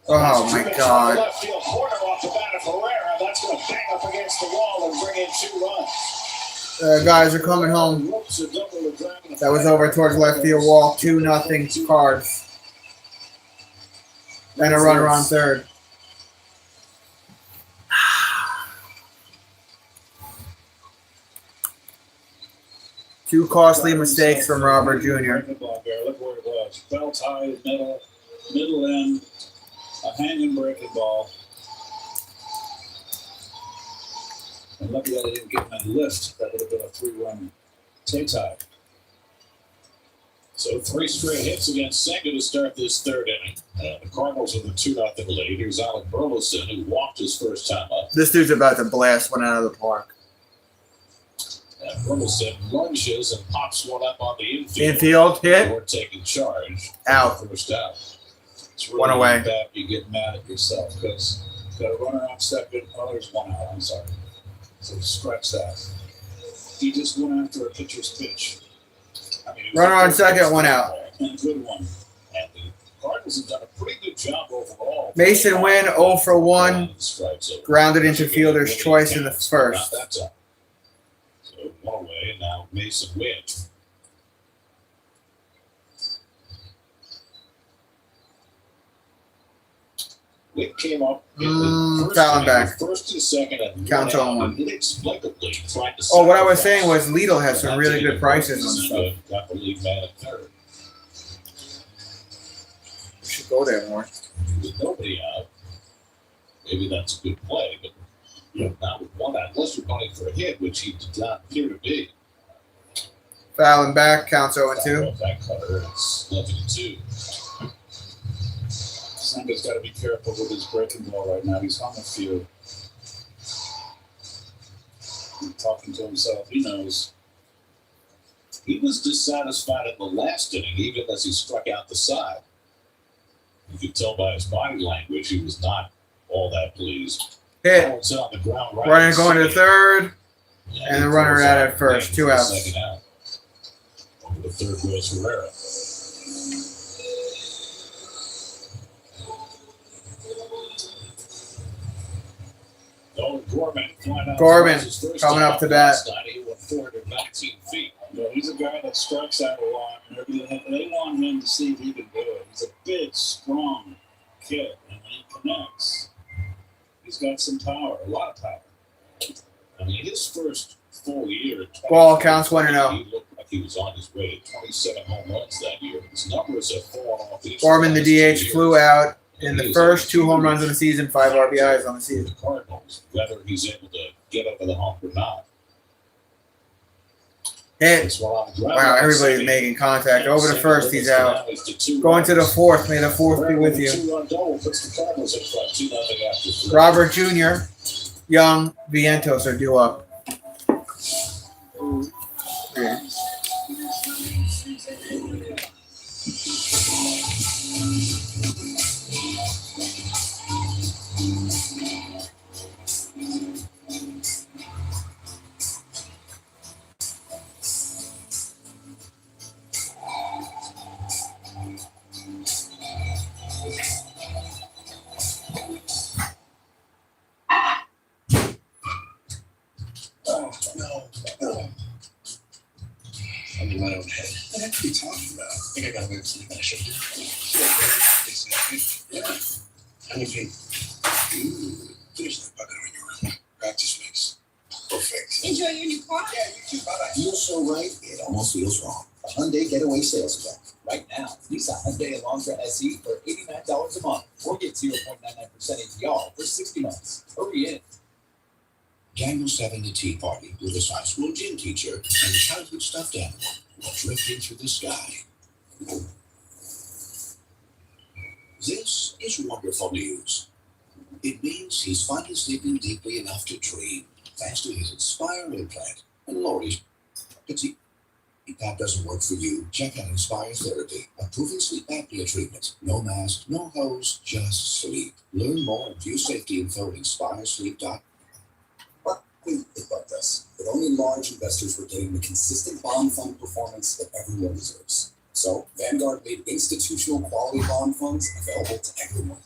Oh my God. Left field corner off the bat of Herrera. That's going to bang up against the wall and bring in 2 runs. Guys are coming home. That was over towards left field wall. 2-0 Cards. And a runner on third. Two costly mistakes from Robert Jr. Look where it was. Belt high, middle end, a hanging breaking ball. And lucky that it didn't get my lift. That would have been a 3-run tie. So 3 straight hits against Senga to start this third inning. The Cardinals with a 2-0 lead. Here's Alec Burleson, who walked his first time up. This dude's about to blast one out of the park. And Burleson lunges and pops one up on the infield. Infield hit. Before taking charge. Out. First out. It's really One away. bad you get mad at yourself because you've got a runner on second. Oh, there's 1 out. I'm sorry. So scratch that. He just went after a pitcher's pitch. I mean, Runner on second, 1 out. And a good one. And the Cardinals have done a pretty good job overall. Mason Wynn 0 for 1. Grounded into fielder's choice in the first. That's up. So 1 away, and now Mason Wynn. Witt came up in the first fouling inning, back. First and second, and Counts went on out 1. and inexplicably tried to Oh, what I was sacrifice. saying was Lidl has some really good prices on stuff. Got the lead man at third. We should go there more. With nobody out, maybe that's a good play, but not with 1 out, unless you're going for a hit, which he did not appear to be. Fouling back, counts 0-2. That cutter, it's 11-2. Senga's got to be careful with his breaking ball right now. He's on the field. He's talking to himself. He knows. He was dissatisfied in the last inning, even as he struck out the side. You could tell by his body language he was not all that pleased. Hit. It's on the ground right. Runner going to third. And the runner out at first. 2 outs. Second out. Over the third goes Herrera. Gorman coming up to bat. He went 419 feet. He's a guy that strikes out a lot. They want him to see if he can do it. He's a big, strong kid, and when he connects, he's got some power, a lot of power. I mean, his first full year, Ball counts 1-0. he looked like he was on his way to 27 home runs that year. His numbers have fallen off. Gorman, the DH, flew out in the first 2 home runs of the season, 5 RBIs on the season. The Cardinals, whether he's able to get over the hump or not. Hit. Wow, everybody's making contact. Over the first, he's out. Going to the fourth. May the fourth be with you. Robert Jr., Young, Vientos are due up. Yeah. I'm in my own head. What are you talking about? I think I got away with something I shouldn't do. Yeah. How do you feel? Finish that bucket on your practice mix. Perfect. Enjoy your new car. Yeah, you too. Bye-bye. Feels so right, it almost feels wrong. A Hyundai Getaway Sales Event. Right now, lease a Hyundai Elantra SE for $89 a month or get 0.99% APR for 60 months. Hurry in. Daniel's having a tea party with his high school gym teacher and a childhood stuffed animal drifting through the sky. This is wonderful news. It means he's finally sleeping deeply enough to dream, thanks to his Inspire implant. And Lori's, if that doesn't work for you, check out Inspire Therapy, a proven sleep apnea treatment. No mask, no hose, just sleep. Learn more and view safety info at InspireSleep.com. But think about this. But only large investors were getting the consistent bond fund performance that everyone deserves. So Vanguard made institutional quality bond funds available to everyone,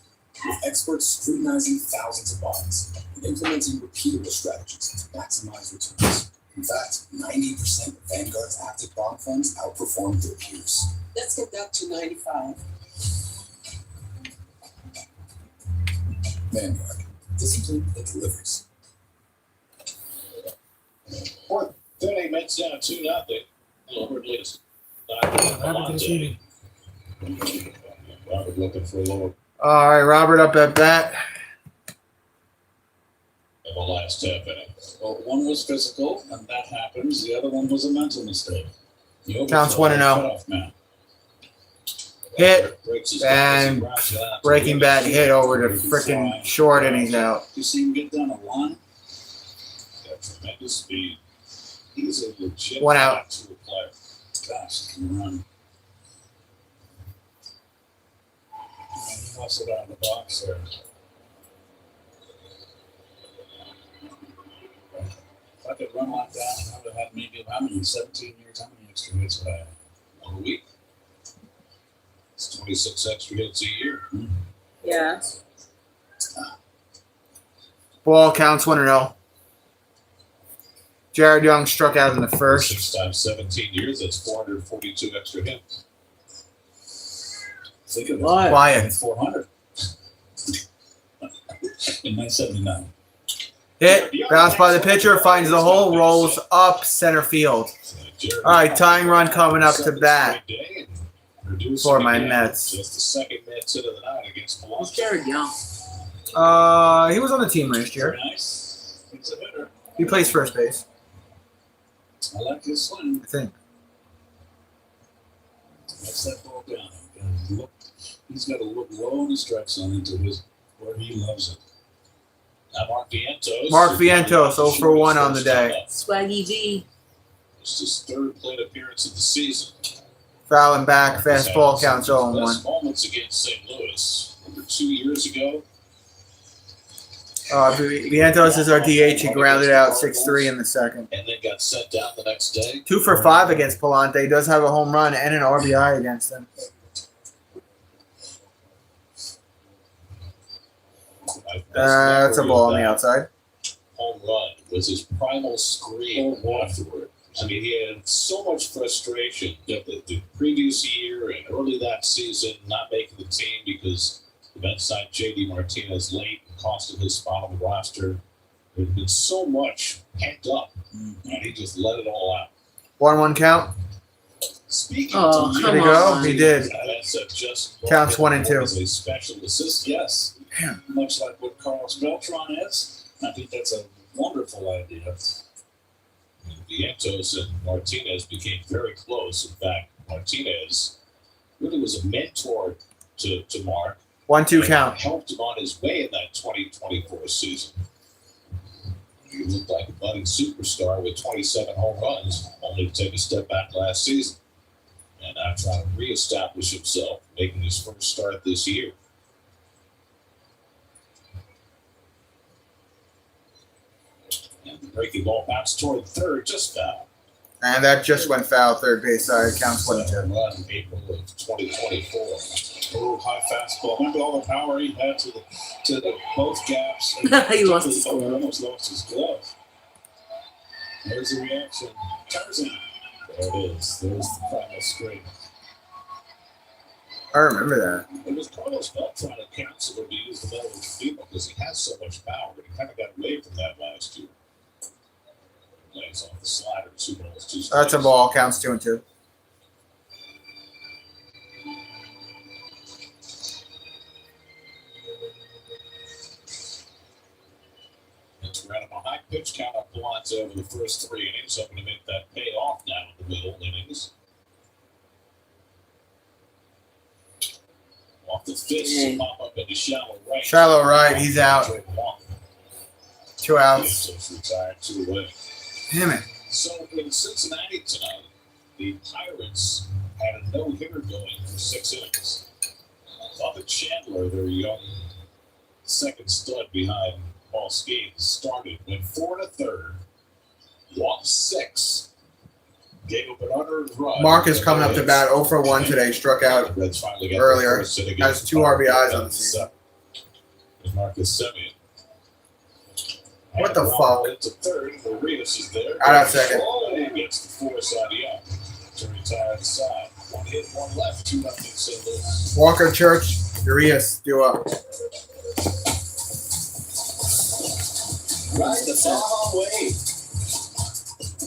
with experts scrutinizing thousands of bonds and implementing repeatable strategies to maximize returns. In fact, 90% of Vanguard's active bond funds outperformed their peers. Let's get that to 95. Vanguard, discipline that delivers. Fourth inning, Mets down 2-0. Robert leads. Robert looking for a little. All right, Robert up at bat. In the last half inning. Well, one was physical, and that happens. The other one was a mental mistake. Counts 1-0. Hit and breaking bat hit over the freaking short, and he's out. You see him get down a line. Got tremendous speed. He's a legit 1 out. player. Gosh, he can run. He hustled out of the box there. If I could run like that, I would have had maybe, how many, 17 years, how many extra hits would I have? 1 a week? It's 26 extra hits a year. Yeah. Ball counts 1-0. Jared Young struck out in the first. 6 times 17 years, that's 442 extra hits. Think of it. Quiet. 400. In 1979. Hit, bounced by the pitcher, finds the hole, rolls up center field. All right, tying run coming up to bat for my Mets. Just the second Mets hit of the night against Who's Milwaukee. Jared Young? He was on the team last year. Very nice. He's a hitter. He plays first base, I like his swing. I think. That's that ball down. He's got to look low in the strike zone into where he loves it. Now Mark Vientos. 0 for 1 on the day. Swaggy V. It's his third plate appearance of the season. Fouling back, fastball counts 0-1. Best moments against St. Louis. Over 2 years ago. Vientos is our DH. He grounded out 6-3 in the second. And then got sent down the next day. 2 for 5 against Palante. He does have a home run and an RBI against him. That's a ball on the outside. Home run was his primal scream afterward. I mean, he had so much frustration that the previous year and early that season not making the team because the Mets signed J.D. Martinez late and cost him his spot on the roster. There had been so much pent up, and he just let it all out. 1-1 count. Speaking Oh, to There come you go. on. He did. that's just Counts 1 and 2. As a special assist, yes. Much like what Carlos Beltran is. I think that's a wonderful idea. Vientos and Martinez became very close. In fact, Martinez really was a mentor to Mark. 1-2 count. Helped him on his way in that 2024 season. He looked like a budding superstar with 27 home runs, only to take a step back last season. And now trying to reestablish himself, making his first start this year. And the breaking ball bounced toward third, just foul. And that just went foul, third base side. Counts 1-2. Run in April of 2024. Oh, high fastball. Remember all the power he had to the both gaps. He lost his glove. He almost lost his glove. There's the reaction. Tarzan. There it is. There's the final screen. I remember that. It was Carlos Beltran that counselor to use the metal field because he has so much power. But he kind of got away from that last year. Lays off the slider, 2 balls, 2 strikes. That's a ball. Counts 2-2. It's right on a high pitch count up lots over the first 3 innings, hoping to make that pay off now in the middle innings. Off the fist, pop up into shallow right. Shallow right, he's out. 2 outs. Retired 2 away. Damn it. So in Cincinnati tonight, the Pirates had a no-hitter going for 6 innings. Bubba Chandler, their young second stud behind Paul Skeens, started, went 4 1/3, walked 6, gave up an unearned run. Mark is coming up to bat 0 for 1 today. Struck out earlier. Has 2 RBIs on the season. Marcus Semien. What the fuck? Into third, Marinas is there. Out at second. Oh, and he gets the force out to retire the side. 1 hit, 1 left, 2-0 St. Louis. Walker, Church, Urias, due up. Ride the Baja wave.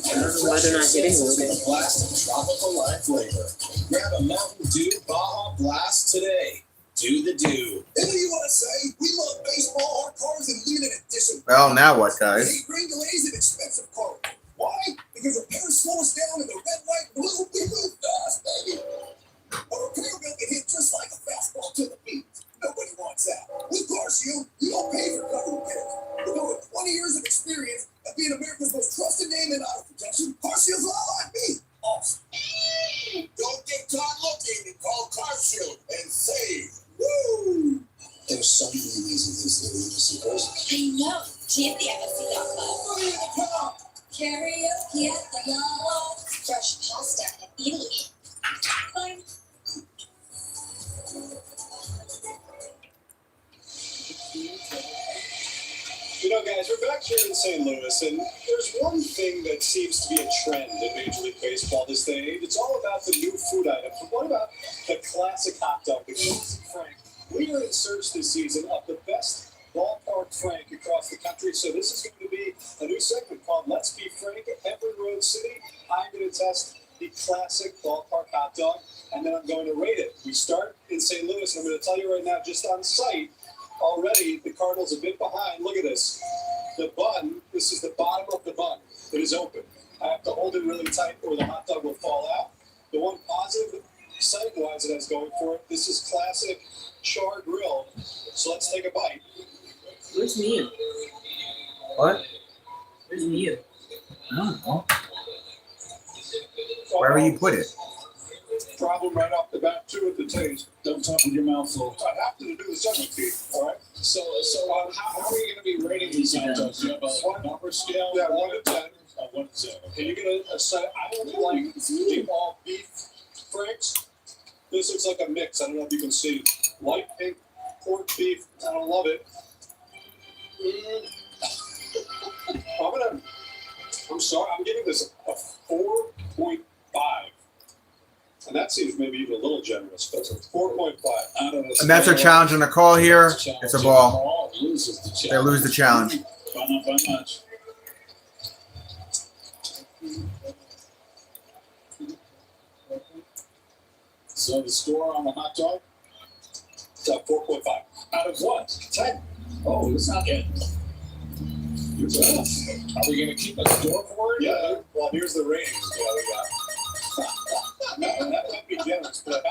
I don't know why they're not hitting with it. A blast of tropical lime flavor. Grab a Mountain Dew Baja Blast today. Do the do. What do you want to say? We love baseball, our cars, and limited edition. Well, now what, guys? 8 green delays and expensive cars. Why? Because repair slows down in the red, white, blue, we move fast, baby. A repair bill can hit just like a fastball to the feet. Nobody wants that. With Car Shield, you don't pay for cover repairs. With over 20 years of experience of being America's most trusted name in auto protection, Car Shield's a lot like me. Awesome. Don't get caught looking and call Car Shield and save. Woo! There's so many amazing things to do in this person. I know. GFTFSC.club. Hurry the top. Karaoke at the mall. Fresh pasta in Italy. Fine. You know, guys, we're back here in St. Louis, and there's one thing that seems to be a trend in Major League Baseball this day and age. It's all about the new food items. But what about the classic hot dog, the classic Frank? We are in search this season of the best ballpark Frank across the country. So this is going to be a new segment called Let's Be Frank. Every road city, I'm going to test the classic ballpark hot dog, and then I'm going to rate it. We start in St. Louis, and I'm going to tell you right now, just on site, already the Cardinals a bit behind. Look at this. The bun, this is the bottom of the bun. It is open. I have to hold it really tight or the hot dog will fall out. The one positive sight-wise that I was going for, this is classic char grill. So let's take a bite. Where's Mia? What? Where's Mia? I don't know. Wherever you put it. Problem right off the bat, too, with the taste. Don't talk with your mouth full. I have to do the second teeth, all right? So how are you going to be rating these hot dogs? Do you have a number scale? Yeah, 1 to 10. 1 to 10. Can you get a set? I don't like the all beef Franks. This looks like a mix. I don't know if you can see. Light pink pork beef. I don't love it. I'm sorry. I'm giving this a 4.5. And that seems maybe even a little generous, but 4.5 out of this. And that's our challenge on the call here. It's a ball. Loses the challenge. They lose the challenge. But not by much. So the score on the hot dog? It's 4.5. Out of what? 10. Oh, it's not good. You're good. Are we going to keep a score for it? Yeah. Well, here's the ratings. Yeah, we got. No, that might be generous, but I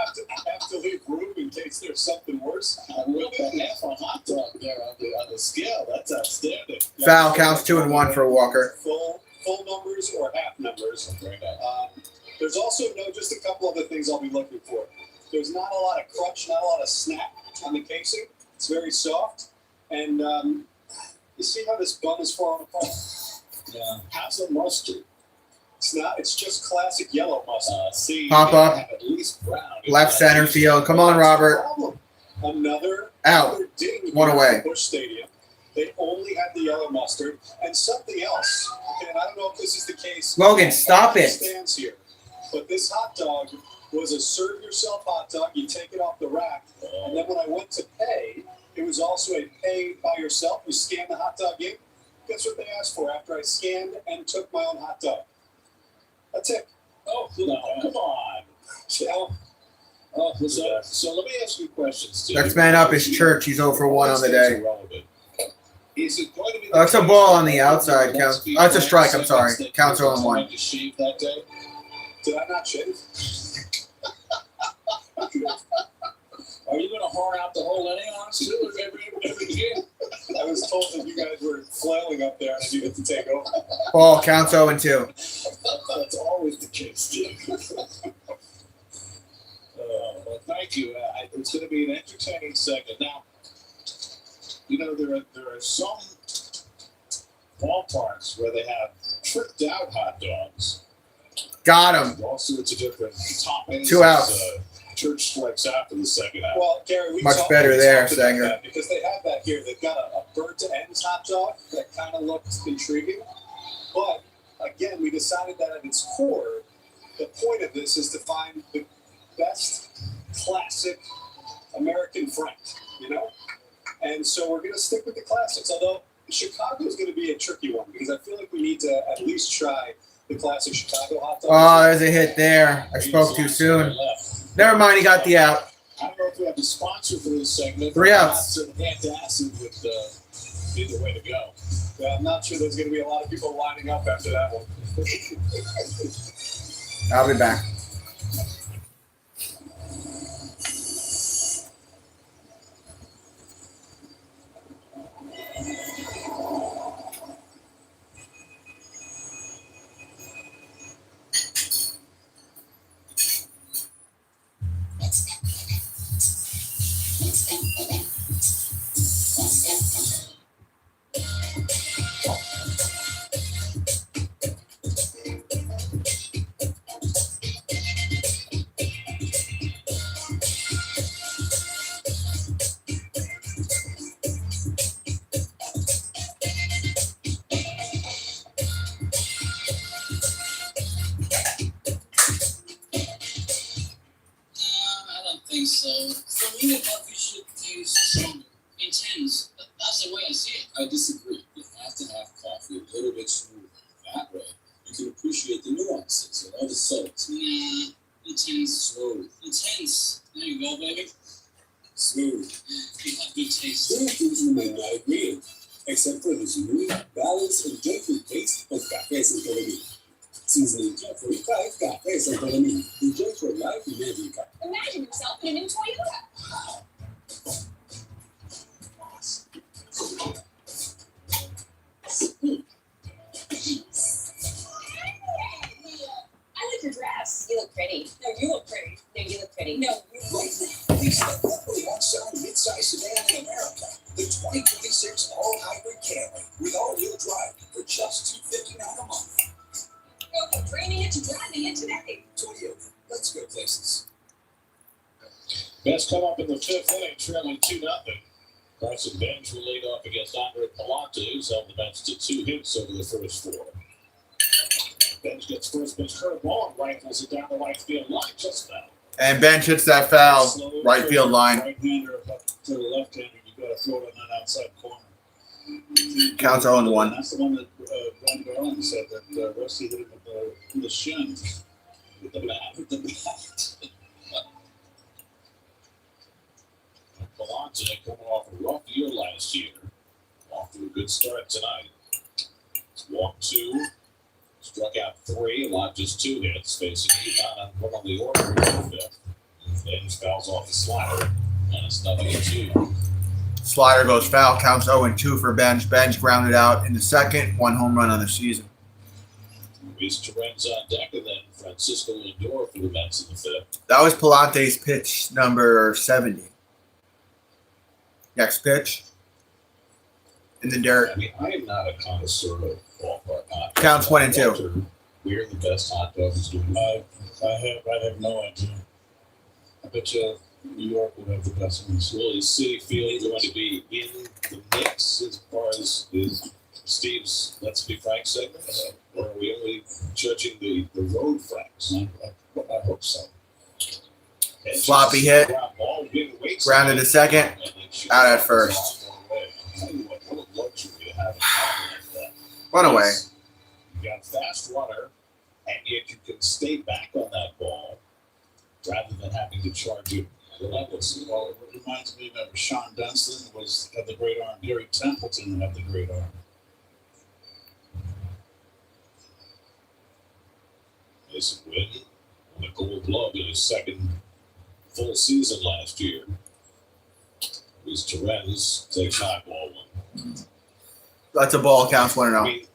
have to leave room in case there's something worse. I'm really half a hot dog there on the scale. That's outstanding. Foul counts 2 and 1 for Walker. Full numbers or half numbers. There's also just a couple other things I'll be looking for. There's not a lot of crunch, not a lot of snap on the casing. It's very soft, and you see how this bun is falling apart? Yeah. Have some mustard. It's not. It's just classic yellow mustard. See, Pop up. At least brown. Left center field. Come on, Robert. Another Out. ding 1 away. Busch Stadium. They only had the yellow mustard and something else. And I don't know if this is the case. Logan, stop it. Stands here, but this hot dog was a serve yourself hot dog. You take it off the rack, and then when I went to pay, it was also a pay by yourself. You scan the hot dog in. Guess what they asked for after I scanned and took my own hot dog? A tip. Oh, no, come on. So let me ask you questions, Steve. Next man up is Church. He's 0 for 1 on the day. Is it going to be? That's a ball on the outside. Counts. That's a strike. I'm sorry. Counts 0-1. To shave that day? Did I not shave? Are you going to horn out the whole inning on us too every game? I was told that you guys were flailing up there and I needed to take over. Ball counts 0-2. That's always the case, Steve. Well, thank you. It's going to be an entertaining segment. Now, you know, there are some ballparks where they have tricked out hot dogs. Got him. All sorts of different toppings. 2 outs. Church strikes out for the second half. Well, Gary, we Much talked better there, about Sanger. that because they have that here. They've got a bird to ends hot dog that kind of looks intriguing. But again, we decided that at its core, the point of this is to find the best classic American Frank, you know? And so we're going to stick with the classics, although Chicago is going to be a tricky one because I feel like we need to at least try the classic Chicago hot dog. Oh, there's a hit there. I spoke too soon. Never mind, he got the out. I don't know if we have a sponsor for this segment. 3 outs. Antacid would be the way to go. Yeah, I'm not sure there's going to be a lot of people lining up after that one. I'll be back. So, for me, the coffee should taste stronger, intense. That's the way I see it. I disagree. You have to have coffee a little bit smoother. That way, you can appreciate the nuances and all the subtleties. Nah, intense. Smooth. Intense. There you go, baby. Smooth. You have good taste. There are things you may not agree with, except for the smooth, balanced, and joyful taste of Café Santo Domingo. Seasoning just 45 Café Santo Domingo. Enjoy for life in every cup. Imagine yourself in a new Toyota. I like your dress. You look pretty. No, you look pretty. No, you look pretty. No, you look pretty. Lease the number one selling midsize sedan in America. The 2026 all-hybrid Camry with all-wheel drive for just $259 a month. Go from dreaming it to driving it today. Toyota. Let's go places. Best come up in the fifth inning, trailing 2-0. Carson Bench will lead off against Andre Palante, who's held the bench to 2 hits over the first 4. Bench gets first pitch curveball and rifles it down the right field line, just foul. And Bench hits that foul, right field line. Right-hander up to the left-hander, you got to throw it on that outside corner. Counts 0-1. That's the one that Brian Garland said that Rusty hit him with the shin. With the bat. Palante coming off a rough year last year. Off to a good start tonight. Walked 2, struck out 3, allowed just 2 hits, facing Ivan and one on the order in the fifth. Then fouls off the slider, and it's 0-2. Slider goes foul. Counts 0-2 for Bench. Bench grounded out in the second. 1 home run on the season. Luis Torrens on deck, and then Francisco Lindor for the Mets in the fifth. That was Palante's pitch number 70. Next pitch. In the dirt. I mean, I am not a connoisseur of ballpark hot dogs. Counts 1 and 2. Walter, we're the best hot dogs doing. I have no idea. I bet you New York would have the best ones. Well, is City Field going to be in the mix as far as Steve's Let's Be Frank segment? Or are we only judging the road Franks? I hope so. Sloppy hit. Grounded to second. Out at first. Run away. You got a fast runner, and yet you can stay back on that ball rather than having to charge it Well, It reminds me of Sean Dunston had the great arm. Gary Templeton had the great arm. Mason Witten won a Gold Glove in his second full season last year. Luis Torrens takes high ball one. That's a ball. Counts 1-0. mean,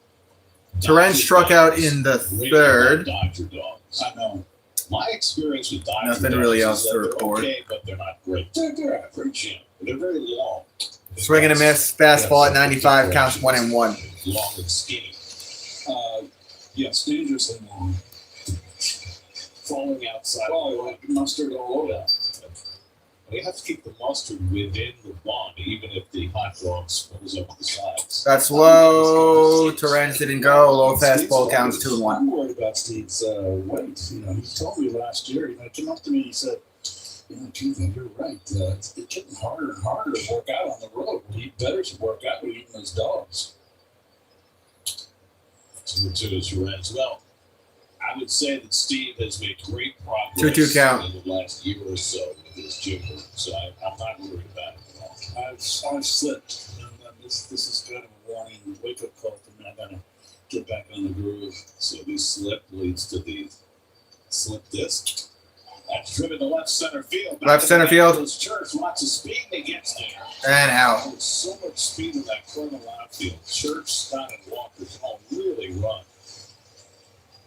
Torrens struck out in the third. Dodger dogs. I know. My experience with Dodger Nothing dogs really is else that to they're report. okay, but they're not great. They're average, but they're very long. Swing and a miss. Fastball at 95. Counts 1-1. Long and skinny. Yes, dangerously long. Falling outside. Oh, mustard all over. You have to keep the mustard within the bond, even if the hot dog spills up the sides. That's low. Torrens didn't go. Low fastball. Counts 2-1. I'm worried about Steve's weight. He told me last year. He came up to me and he said, Keith, you're right. It's getting harder and harder to work out on the road. We eat better to work out with eating those dogs. 2-2 is Torrens. Well, I would say that Steve has made great progress 2-2 count. in the last year or so with his gym work, so I'm not worried about it at all. I've slipped. And this is kind of a warning, wake-up call for me. I gotta get back on the groove. So the slip leads to the slip disc. That's driven to left center field. Left center field. Church, lots of speed when he gets there. And out. There's so much speed in that corner outfield. Church, Scott, and Walker all really run.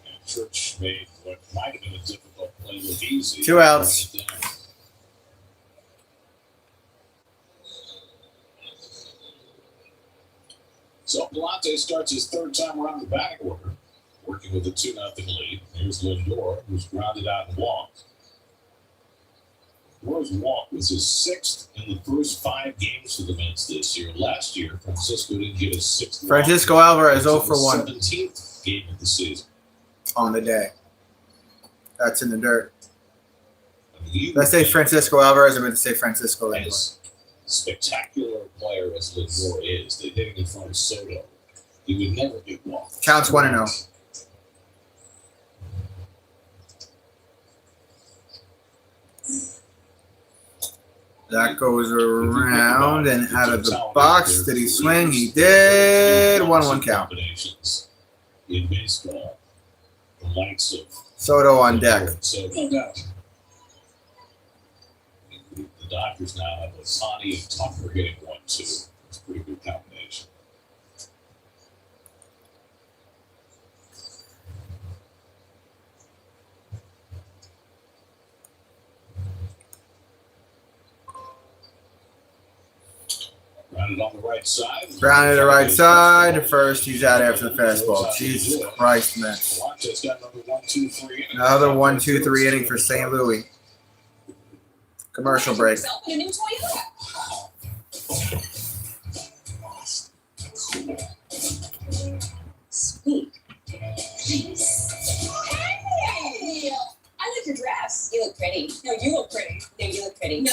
And Church made what might have been a difficult play look easy. 2 outs. So Palante starts his third time around the batting order, working with a 2-0 lead. Here's Lindor, who's grounded out and walked. Lindor's walk was his 6th in the first 5 games for the Mets this year. Last year, Francisco didn't get his 6th. Francisco Alvarez 0 for 1 17th game of the season. on the day. That's in the dirt. Let's say Francisco Alvarez. I meant to say Francisco Lindor. As spectacular a player as Lindor is, they did it in front of Soto. He would never get walked. Counts 1-0. That goes around and out of the box. Did he swing? He did. 1-1 count. Combinations in baseball, the likes of Soto on deck. Soto. The Dodgers now have Lasani and Tucker hitting 1-2. It's a pretty good combination. Grounded on the right side. Grounded to the right side. First, he's out after the fastball. Jesus Christ, man. Palante's got another 1-2-3 inning. Another 1-2-3 inning for St. Louis. Commercial break. Yourself a new Toyota. Sweet. Hey! I like your dress. You look pretty. No, you look pretty. No, you look pretty. No,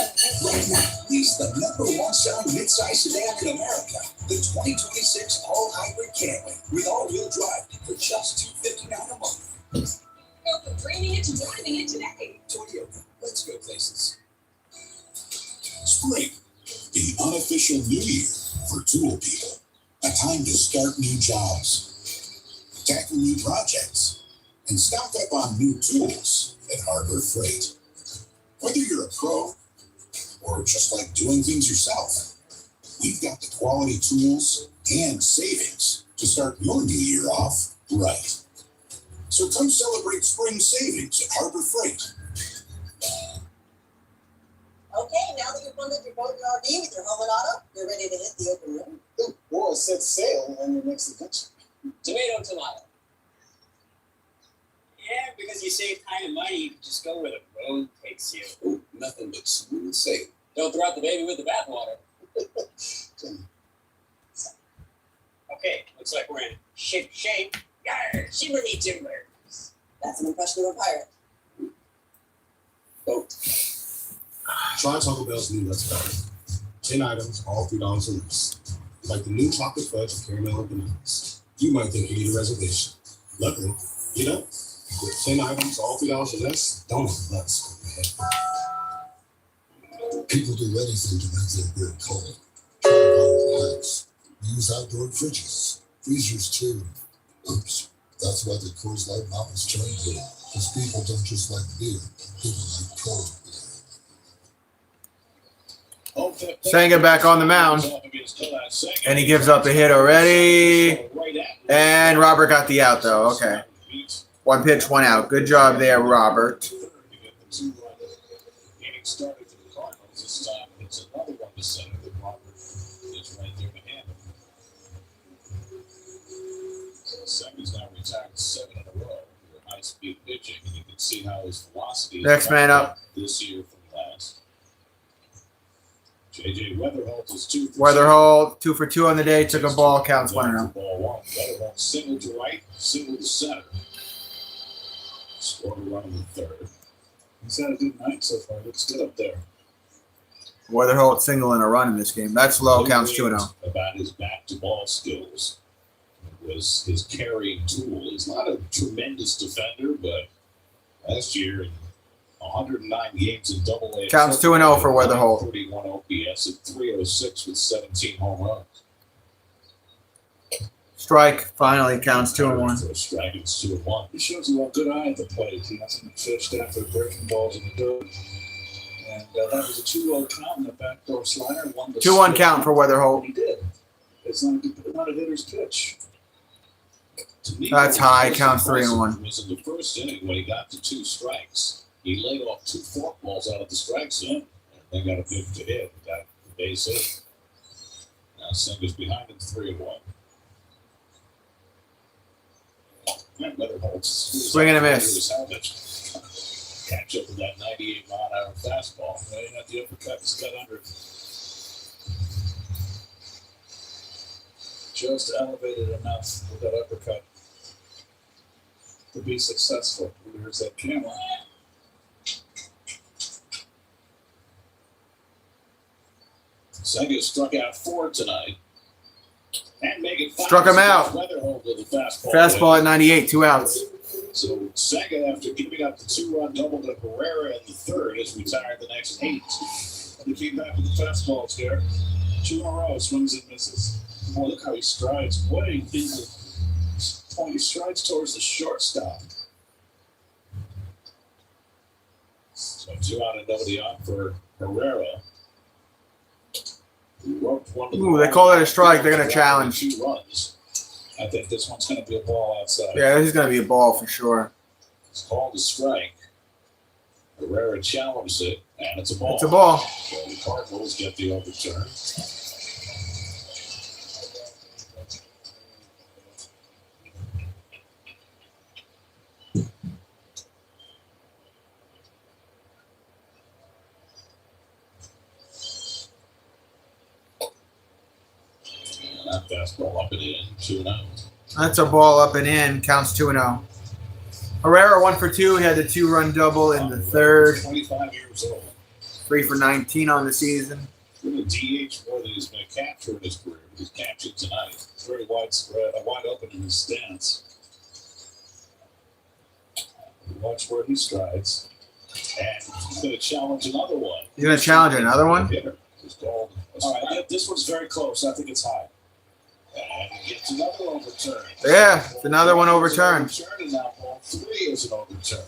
He's the #1 selling midsize sedan in America. The 2026 all-hybrid Camry with all-wheel drive for just $259 a month. go from dreaming it to driving it today. Toyota, let's go places. Spring, the unofficial new year for tool people. A time to start new jobs, tackle new projects, and stock up on new tools at Harbor Freight. Whether you're a pro or just like doing things yourself, we've got the quality tools and savings to start your new year off right. So come celebrate spring savings at Harbor Freight. Okay, now that you've funded your boat and RV with your home and auto, you're ready to hit the open road. Or set sail on your next adventure. Tomato. Yeah, because you save time and money, you can just go where the road takes you. Ooh, nothing but smooth sailing. Don't throw out the baby with the bathwater. Okay, looks like we're in ship shape. Yarr, shimmery timbers. That's an impression of a pirate. Boat. Try Taco Bell's new Let's Go. 10 items, all $3 or less. Like the new chocolate fudge and caramel and bananas. You might think you need a reservation. Luckily, you don't. With 10 items, all $3 or less, don't let us go ahead. People do anything to make their beer cold. Try vinyl packs. Use outdoor fridges, freezers too. Oops, that's why the Coors Light Mountains turn blue. Because people don't just like beer, people like cold beer. Senga back on the mound. And he gives up a hit already. And Robert got the out, though. Okay. 1 pitch, 1 out. Good job there, Robert. Started for the Cardinals. This time it's another one to center that Robert is right there to handle. So Senga's now retired 7 in a row for high-speed pitching, and you can see how his velocity Next man up. This year from last. J.J. Weatherholt is 2 for Weatherholt, 2 for 2 on the day. Took a ball, counts 1-0. Ball 1. Weatherholt single to right, single to center. Scored a run in the third. He's had a good night so far. Looks good up there. Weatherholt single and a run in this game. That's low, counts 2-0. About his back-to-ball skills was his carrying tool. He's not a tremendous defender, but last year in 109 games in Double-A, Counts 2-0 for Weatherholt. 31 OPS at 306 with 17 home runs. Strike finally counts 2-1. So strike, it's 2-1. He shows a good eye at the plate. He hasn't fished after breaking balls in the dirt. And that was a 2-0 count in the backdoor slider. 2-1 count for Weatherholt. He did. It's not a hitter's pitch. That's high, counts 3-1. It was in the first inning when he got to 2 strikes. He laid off 2 forkballs out of the strike zone and then got a big to hit. Got the base hit. Now Senga's behind him 3-1. Swing and a miss. Catch up with that 98-mile-an-hour fastball. Well, he got the uppercut. He's got under it. Just elevated enough with that uppercut to be successful. There's that camera. Senga struck out 4 tonight. And make it 5. Struck him out. Weatherholt with a fastball. Fastball at 98, 2 outs. So Senga, after giving up the 2-run double to Herrera in the third, has retired the next 8. And he came back with the fastballs here. 2 in a row, swings and misses. Boy, look how he strides way into the point. He strides towards the shortstop. So 2 out and nobody on for Herrera. Ooh, they call that a strike. They're going to challenge. 2 runs. I think this one's going to be a ball outside. Yeah, this is going to be a ball for sure. It's called a strike. Herrera challenges it, and it's a ball. It's a ball. So the Cardinals get the overturn. That fastball up and in, 2-0. That's a ball up and in, counts 2-0. Herrera 1 for 2. He had the 2-run double in the third. 25 years old. 3 for 19 on the season. He's going to DH more than he's going to capture in his career. He's captured tonight. It's very widespread, wide open in his stance. Watch where he strides. And he's going to challenge another one. He's going to challenge another one? It's called a All strike. right, this one's very close. I think it's high. And he gets another overturn. Yeah, it's another one overturned. And now ball 3 is an overturn.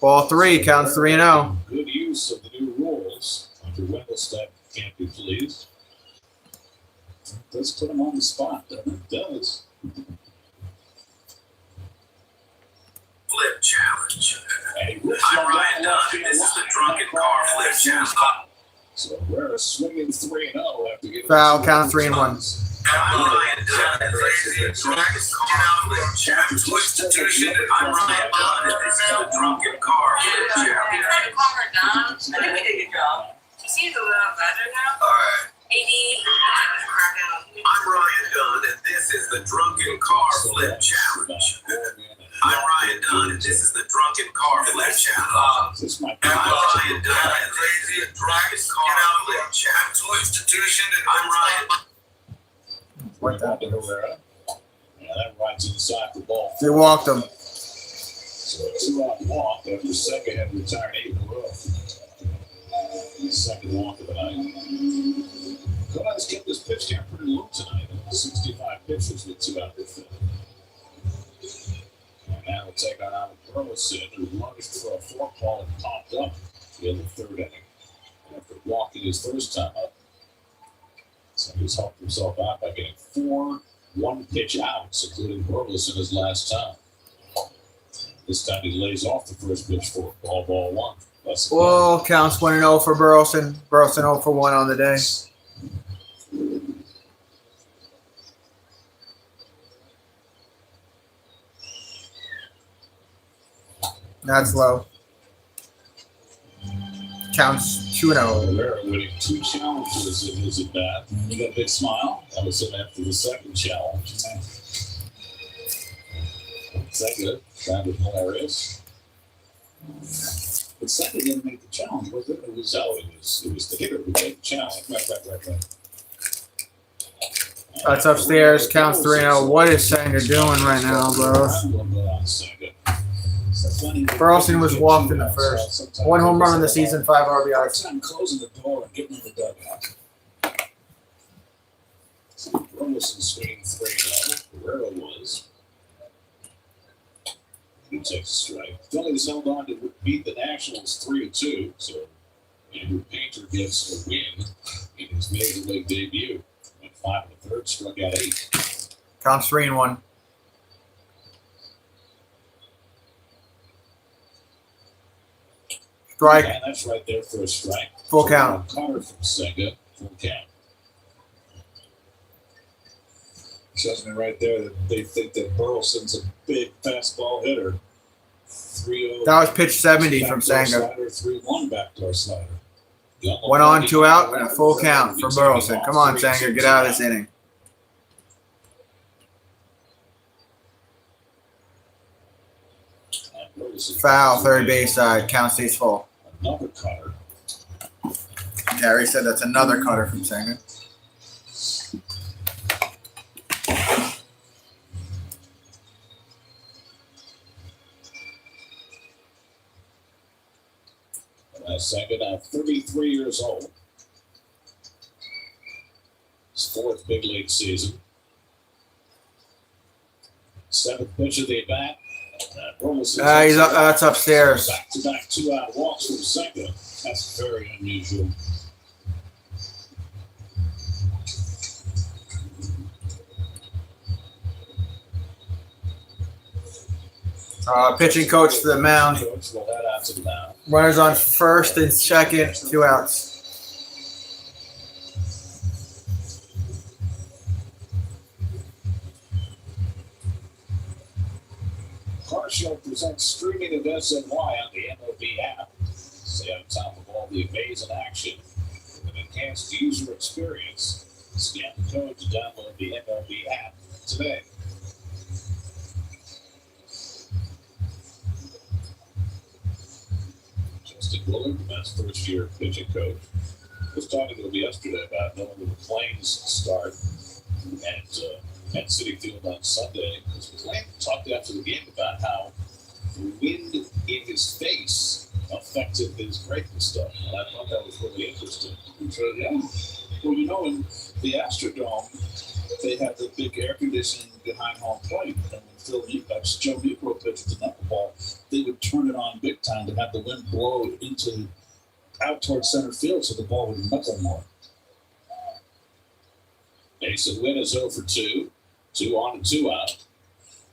Ball 3 counts 3-0. Good use of the new rules. Under Wendelstedt can't be pleased. It does put him on the spot, doesn't it? It does. Flip challenge. And he rips I'm one Ryan down left Dunn, and field this is the line. drunken car flip challenge. So Herrera swinging 3-0 after getting Foul, count 3-1. I'm Ryan Dunn, and crazy and drunk car flip challenge. Institution, I'm Ryan Dunn, and this is the drunken car flip challenge. We tried to calm her down. I think we did a good job. She seems a little better now. Alright. I'm Ryan Dunn, and this is the drunken car flip challenge. I'm Ryan Dunn, and this is the drunken car flip challenge. This might be I'm Ryan Dunn, and crazy and drunk car flip challenge. Institution, and I'm Ryan. Right down to Herrera. Yeah, that rides inside the ball. They walked him. So a 2-out walk after Senga had retired 8 in a row. Second walk of the night. Cardinals kept this pitch count pretty low tonight. 65 pitches with 2 out of 5. And now we'll take on Alec Burleson, who lunged for a forkball and popped up in the 3rd inning. After walking his first time up, so he's helped himself out by getting 4 one-pitch outs, including Burleson his last time. This time he lays off the first pitch for ball 1. Well, counts 1-0 for Burleson. Burleson 0 for 1 on the day. That's low. Counts 2-0. Rivera winning 2 challenges in his at bat. He got a big smile. That was him after the second challenge. Second, that was hilarious. But second didn't make the challenge, was it? It was the hitter who made the challenge. Right. That's upstairs. Counts 3-0. What is Sanger doing right now, bro? Burleson was walked in the first. 1 home run in the season, 5 RBIs. I'm closing the door and getting in the dugout. Burleson swinging 3-0. Guerrero was. He takes a strike. Phillies held on to beat the Nationals 3-2. So Andrew Painter gets a win in his major league debut. Went 5 1/3, struck out 8. Counts 3-1. Strike. And that's right there for a strike. Full count. Carter from Senga. Full count. Shows me right there that they think that Burleson's a big fastball hitter. 3-0. That was pitch 70 from Sanger. 3-1 backdoor slider. 1 on, 2 out, and a full count for Burleson. Come on, Sanger, get out of this inning. Foul, third base side. Count stays full. Another cutter. Gary said that's another cutter from Sanger. Sanger now 33 years old. His 4th big league season. 7th pitch of the bat. That's upstairs. Back-to-back 2-out walks from Senga. That's very unusual. Pitching coach to the mound. Runners on first and second, 2 outs. Car Show presents streaming of SNY on the MLB app. Stay on top of all the amazing action with an enhanced user experience. Scan the code to download the MLB app today. Justin Willard, that's first-year pitching coach, was talking to him yesterday about knowing when the Plains start at Citi Field on Sunday. Because McClain talked after the game about how the wind in his face affected his breaking stuff. And I thought that was really interesting. Well, in the Astrodome, they have the big air conditioning behind home plate. And when Joe Niekro pitched the knuckleball, they would turn it on big time to have the wind blow out towards center field so the ball would knuckle more. Mason Wynn is 0 for 2. 2 on and 2 out.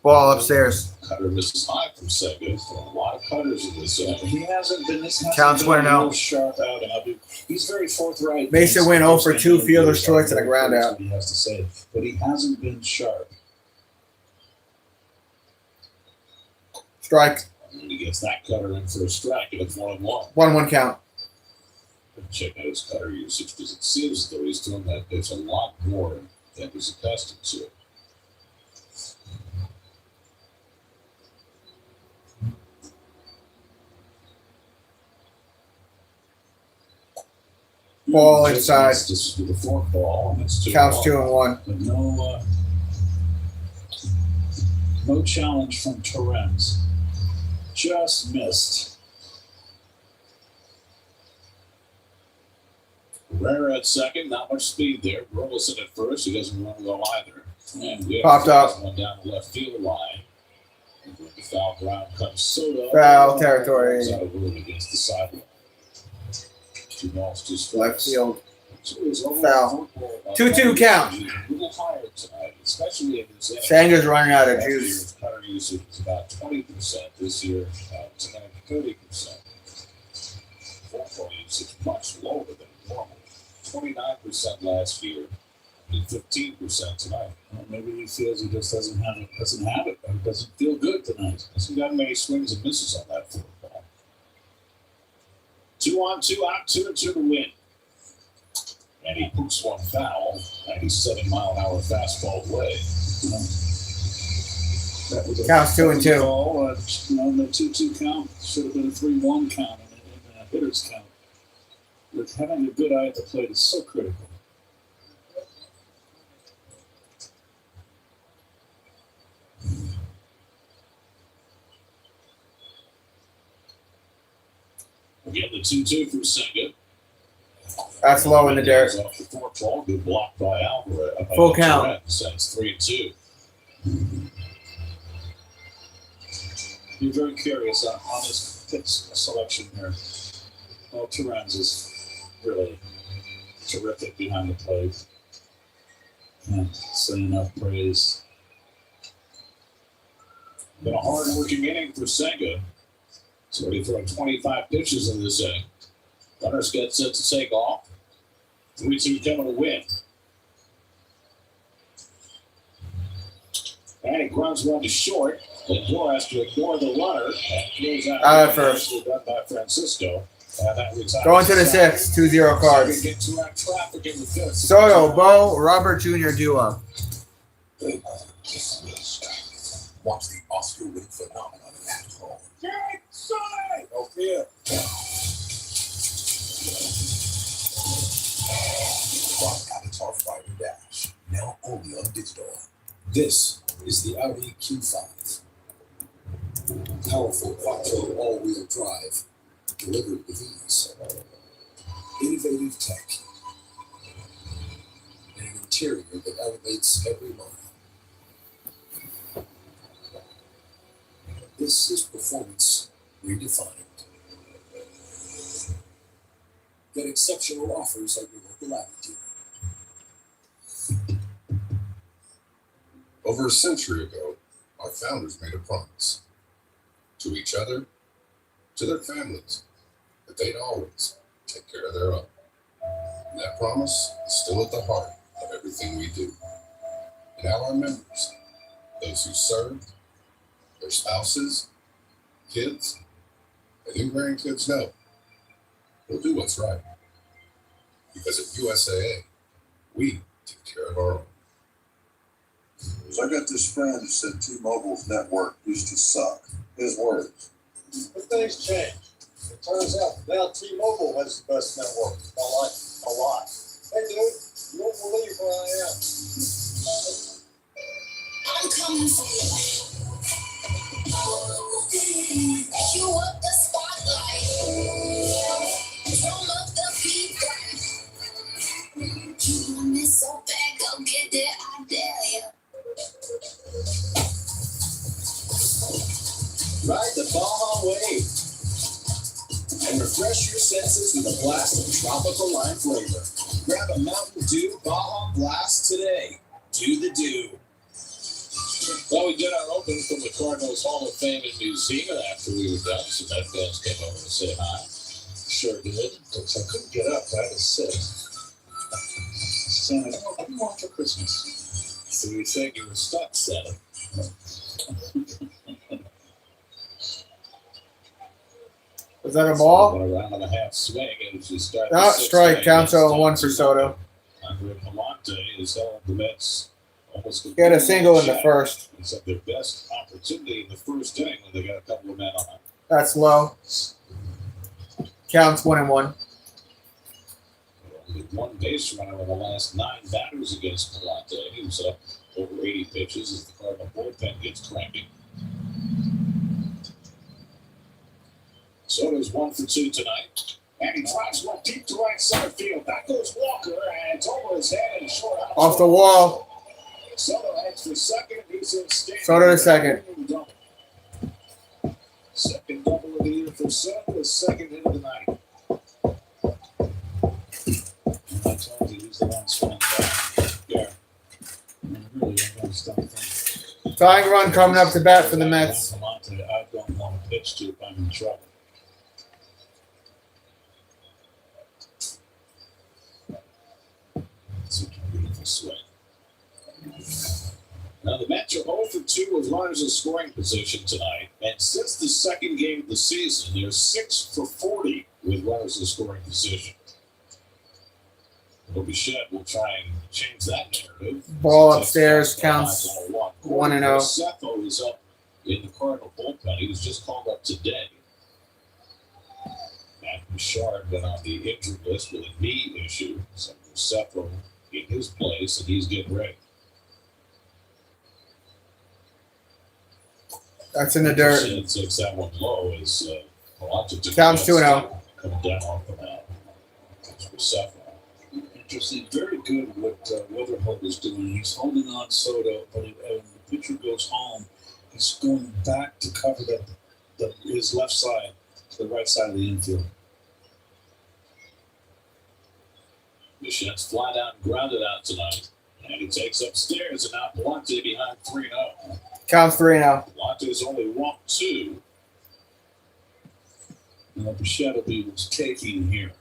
Ball upstairs. Cutter misses high from Senga. A lot of cutters in this. He hasn't been this Counts 1-0. sharp out, and he's very forthright. Mason Wynn 0 for 2, fielder's choice and a ground out. He has to say, but he hasn't been sharp. Strike. And he gets that cutter in for a strike, and it's 1-1. 1-1 count. Check out his cutter usage because it seems as though he's doing that. There's a lot more than he's accustomed to. Ball inside. Just with a fork ball, and it's 2-1. Counts 2-1. But no challenge from Torrens. Just missed. Rare at second, not much speed there. Burleson at first, he doesn't run well either. And we have Popped up. one down the left field line. The foul ground comes Soto. Foul territory. Out of room against the sidewalk. 2 balls, 2 strikes. Left field. Foul. 2-2 count. A little higher tonight, especially in this inning. Sanger's running out of Last year, juice. his cutter usage was about 20%. This year, tonight, 30%. Four-ball usage much lower than normal. 29% last year and 15% tonight. Well, maybe he feels he just doesn't have it. Or doesn't feel good tonight. Hasn't got many swings and misses on that four-ball. 2 on, 2 out, 2-2 to win. And he poops one foul, 97-mile-an-hour fastball away. That was a Counts 2 and 2. Ball, the 2-2 count should have been a 3-1 count in a hitter's count. But having a good eye at the plate is so critical. Again, the 2-2 from Senga. That's low in the dirt. Off the four-ball, good block by Alvarez. Full count. That's 3-2. You're very curious on this pitch selection here. Well, Terrence is really terrific behind the plate. Can't say enough praise. Been a hard-working inning for Senga. He's already thrown 25 pitches in this inning. Runners get set to take off. 3-2 coming to win. And he grounds one to short. Lindor has to ignore the runner. And goes out first. done by Francisco. And that retires. Going to the 6th, 2-0 cards. Get to our traffic in the 5th. Soto, Bo, Robert Jr. duo. Watch the Oscar-winning phenomenon at home. Okay. From Avatar Fire Dash, now only on digital. This is the Audi Q5. Powerful quattro all-wheel drive, delivered with ease. Innovative tech, and an interior that elevates every mile. This is performance redefined. Get exceptional offers at your local Audi dealer. Over a century ago, our founders made a promise to each other, to their families, that they'd always take care of their own. And that promise is still at the heart of everything we do. And now our members, those who serve, their spouses, kids, and new grandkids know we'll do what's right. Because at USAA, we take care of our own. I got this friend who said T-Mobile's network used to suck. His words. But things change. It turns out now T-Mobile has the best network. I like a lot. Hey, dude, you won't believe where I am. I'm coming for you. You up the spotlight. Drum up the beat. You want me so bad, go get it, I dare you. Ride the Baja Wave and refresh your senses with a blast of tropical lime flavor. Grab a Mountain Dew Baja Blast today. Do the do. Well, we did our open from the Cardinals Hall of Fame in New Zealand after we were done. Some Met fans came over to say hi. Sure did. But I couldn't get up. I had to sit. Son, what do you want for Christmas? So we think you were stuck, Santa. Was that a ball? A round and a half swing as you start. No, strike. Counts 0-1 for Soto. Andre Palante is held the Mets almost. He had a single in the first. It's at their best opportunity in the first inning when they got a couple of men on it. That's low. Counts 1-1. Only one base runner in the last 9 batters against Palante. He was up over 80 pitches as the Cardinal bullpen gets cranking. Soto's 1 for 2 tonight. And he drives one deep to right center field. That goes Walker, and it's over his head and short out. Off the wall. Soto heads for second. He's in standing. Soto to second. Second double of the year for Soto. His second hit of the night. I told you he's the one swinging back. Yeah. Really, Tying run coming up to bat for the Mets. I don't want to pitch to if I'm in trouble. Such a beautiful swing. Now the Mets are 0 for 2 with runners in scoring position tonight, and since the second game of the season, they're 6 for 40 with runners in scoring position. Bichette will try and change that narrative. Ball upstairs, counts 1-0. Setho is up in the Cardinal bullpen. He was just called up today. Matt Bouchard went on the injured list with a knee issue. So Setho in his place, and he's getting ready. That's in the dirt. Takes that one low as Counts 2-0. Coming down off the mound. That's for Setho. Interesting. Very good what Weatherholt is doing. He's holding on Soto, but when the pitcher goes home, he's going back to cover his left side to the right side of the infield. Bichette's flat out and grounded out tonight. And he takes upstairs, and now Palante behind 3-0. Counts 3-0. Palante's only walked 2. Now Bichette will be taking here.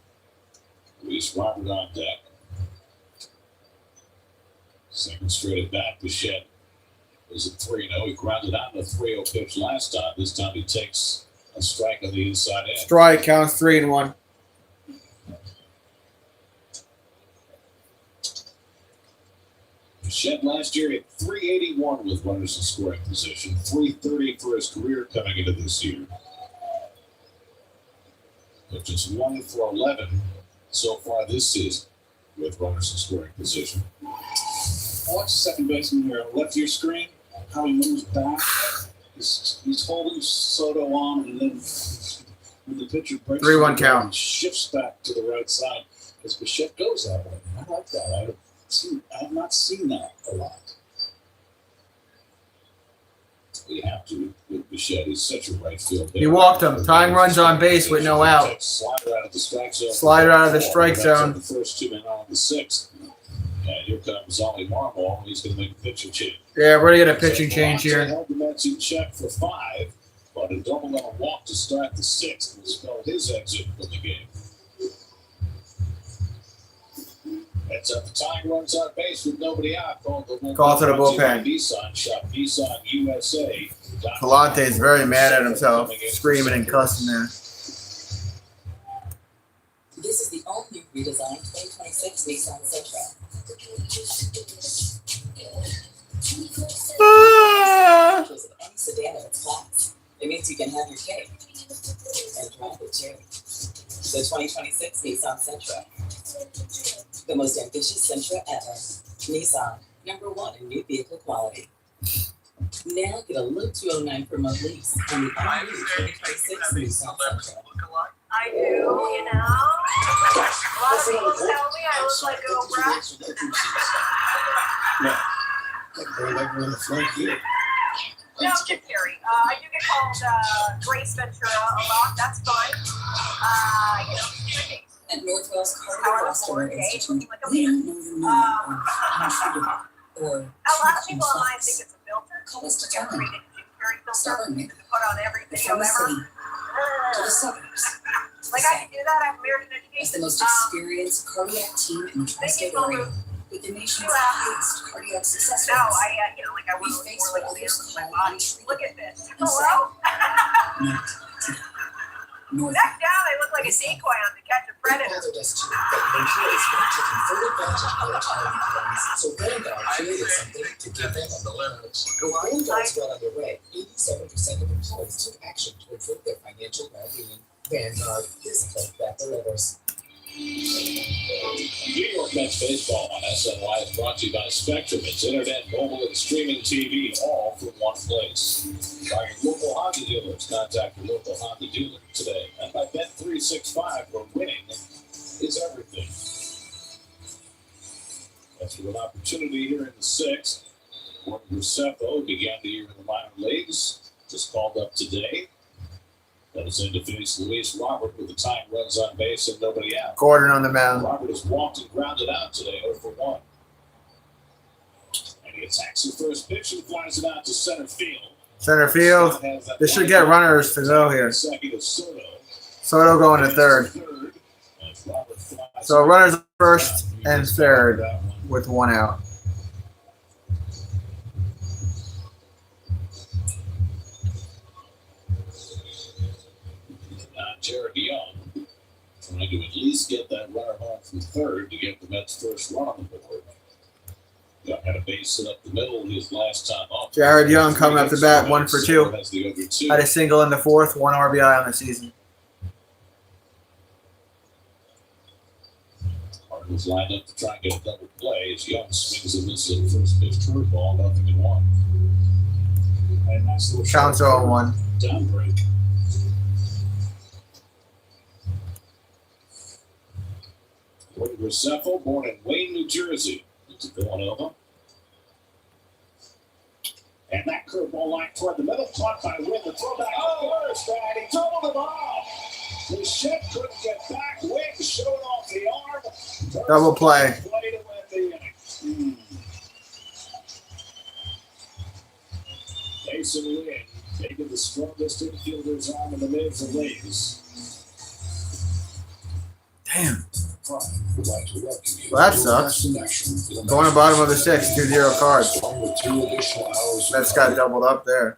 Luis Robert on deck. Second straight at bat, Bichette is at 3-0. He grounded out in a 3-0 pitch last time. This time he takes a strike on the inside edge. Strike, counts 3-1. Bichette last year hit .381 with runners in scoring position, .330 for his career coming into this year. But just 1 for 11 so far this season with runners in scoring position. Watch the second baseman here. Left your screen, how he moves back. He's holding Soto on, and then when the pitcher breaks 3-1 the count. he shifts back to the right side as Bichette goes that way. I like that. I've not seen that a lot. We have to with Bichette. He's such a right field. He walked him. Tying runs on base with no out. Slider out of the strike zone. Slider out of the strike zone. The first 2 men on the 6th. And here comes Ollie Marmol. He's going to make a pitching change. Yeah, we're going to get a pitching change here. Held the Mets in check for 5, but a double on a walk to start the 6th will spell his exit from the game. That's up the tying runs on base with nobody out. Call to the bullpen. Nissan shop. Nissan USA. Palante is very mad at himself, screaming and cussing there. This is the all-new redesigned 2026 Nissan Sentra. Features of any sedan of its class. It means you can have your cake and drive it too. The 2026 Nissan Sentra. The most ambitious Sentra ever. Nissan, #1 in new vehicle quality. Now get a low 209 per month lease on the all-new 2026 Nissan Sentra. I do, you know. A lot of people tell me I look like Oprah. Like we're in the front here. No, I'm just kidding. I do get called Grace Ventura a lot. That's fine. You know, At Northwell's how I was Cardiovascular born, Institute, like a we man. don't know the meaning of untreated or A lot of people online think it's a filter. call us to It's a town. created carry filter. Stubbornly. Put on every video From the ever. city to the suburbs. Like I can do that. I'm American As education. the most experienced cardiac team in the tri-state area, with the nation's highest cardiac success No, rates, you know, like I want to we look face more what like others this with my call body. untreated. Look at this. And Hello? not today. North Back down, I look like a decoy on to catch a predator. told us too that the employees want to take full advantage of their retirement plans, so Vanguard created something to give them on the limits. When Vanguard's got underway, 87% of employees took action to improve their financial well-being. Vanguard is hope that delivers. New York Mets baseball on SNY is brought to you by Spectrum. It's internet, mobile, and streaming TV, all from one place. By your local Honda dealers. Contact your local Honda dealer today. And by Bet365, where winning is everything. That's an opportunity here in the sixth. Gordon Graceffa began the year in the minor leagues. Just called up today. That is in to face Luis Robert with the tying runs on base and nobody out. Gordon on the mound. Robert has walked and grounded out today, 0 for 1. And he attacks the first pitch and flies it out to center field. Center field. This should get runners to go here. Soto going to third. So runners first and third with 1 out. Jared Young trying to at least get that runner home from third to get the Mets' first run on the board. Young had a base hit up the middle his last time up. Jared Young coming up the bat, 1 for 2. Had a single in the fourth, 1 RBI on the season. Cardinals lined up to try and get a double play as Young swings and misses the first pitch curveball, 0-1. And nice little Counts 0-1. down break. Gordon Graceffa, born in Wayne, New Jersey, to Villanova. And that curveball line toward the middle, caught by Wynn. The throwback first, and he doubled the ball. The ship couldn't get back. Wynn showed off the arm. Double play. Play to win the inning. Mason Wynn taking the strongest infielder's arm in the major leagues. Damn. Would like to welcome you Well, that to sucks. the national film Going to bottom of the 6th, 2-0 cards. with 2 additional hours. That's got doubled up there.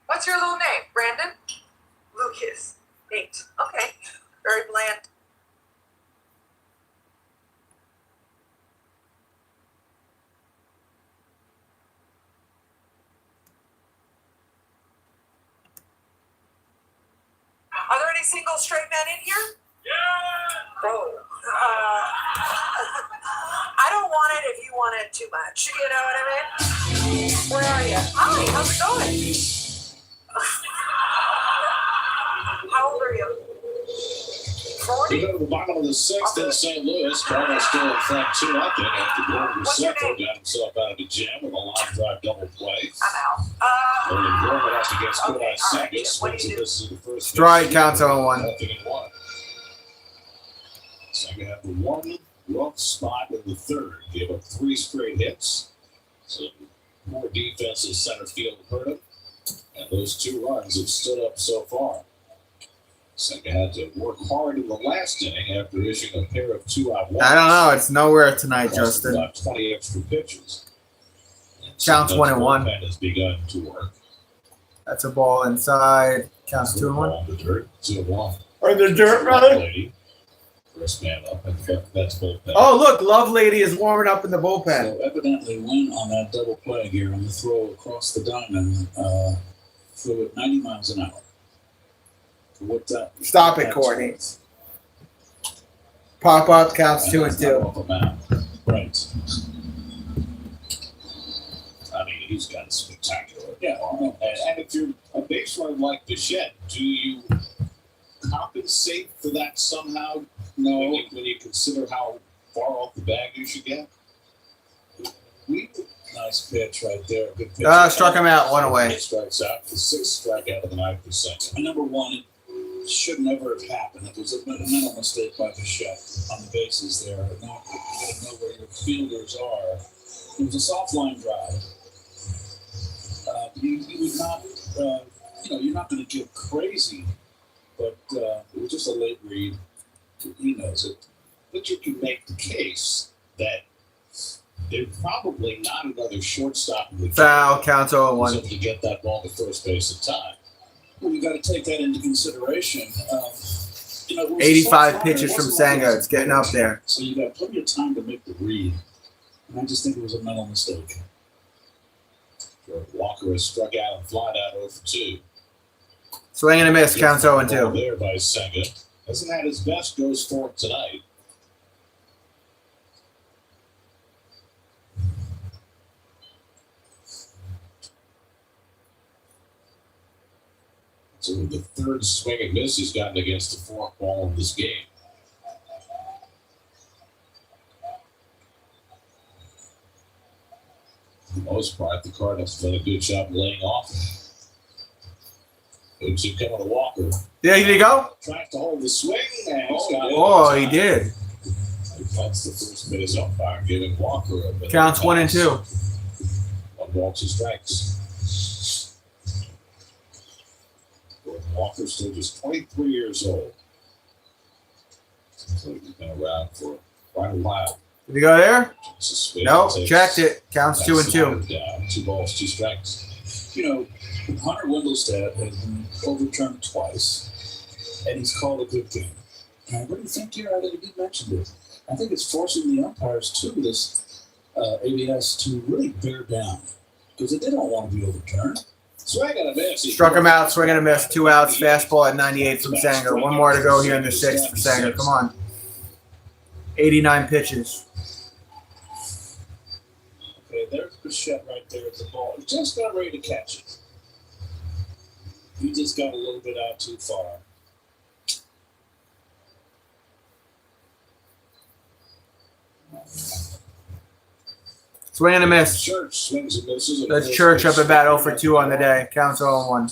What's your little name, Brandon? Lucas. Nate. Okay. Very bland. Are there any single straight men in here? Yeah. Oh. I don't want it if you want it too much. You know what I mean? Where are you? Hi, how's it going? How old are you? 40? We go to the bottom of the 6th in St. Louis. Cardinals still in front 2-0 after Gordon Graceffa got himself out of the jam with a line drive double play. I'm out. Only Gorman has to get scored by all right. Sagas. What do you do? This is the first Stride counts 0-1. 0-1. Saga had the 1 rough spot in the third. Gave up 3 straight hits. So more defense in center field hurt him. And those 2 runs have stood up so far. Saga had to work hard in the last inning after issuing a pair of 2-out walks. I don't know. It's nowhere tonight, Justin. About 20 extra pitches. Counts 1-1. Bullpen has begun to work. That's a ball inside. Counts 2-1. The dirt, 2-1. Or the dirt, brother. Lady. First man up. That's bullpen. Oh, look. Love Lady is warming up in the bullpen. So evidently Wynn on that double play here on the throw across the diamond, flew at 90 miles an hour. What that? Stop it, Courtney. Pop up counts 2 and 2. Off the map. Right. I mean, he's got a spectacular. Yeah, and if you're a baseline like Bichette, do you compensate for that somehow? No. When you consider how far off the bag you should get? Nice pitch right there. Good pitch. Struck him out, 1 away. Strikes out. The 6th strikeout of the 9%. And number one, it should never have happened. It was a mental mistake by Bichette on the bases there. You gotta know where your fielders are. It was a soft line drive. You would not, you're not going to get crazy, but it was just a late read. He knows it. But you can make the case that there's probably not another shortstop in the Foul, counts 0 and 1. to get that ball to first base in time. Well, you got to take that into consideration. 85 pitches from Senga. It's getting up there. So you got plenty of time to make the read. And I just think it was a mental mistake. Walker has struck out and flied out 0 for 2. Swing and a miss, counts 0 and 2. There by Senga. Hasn't had his best, goes for it tonight. So the third swing and miss he's gotten against the fourth ball in this game. For the most part, the Cardinals have done a good job laying off. It's coming to Walker. Yeah, here you go. Tries to hold the swing. And he did. That's the first minute umpire giving Walker a minute. Counts 1 and 2. 1 ball, 2 strikes. Walker's still just 23 years old. So he's been around for quite a while. Did he go there? No, checked it. Counts 2 and 2. Down. 2 balls, 2 strikes. Hunter Wendelstedt has been overturned twice, and he's called a good game. And what do you think here? I think you mentioned it. I think it's forcing the umpires to this ABS to really bear down because they don't want to be overturned. Swing and a miss. Struck him out, swing and a miss. 2 outs, fastball at 98 from Sanger. 1 more to go here in the 6th for Sanger. Come on. 89 pitches. Okay, there's Bichette right there at the ball. He just got ready to catch it. He just got a little bit out too far. Swing and a miss. Church swings and misses. That's Church up at bat 0 for 2 on the day. Counts 0 and 1.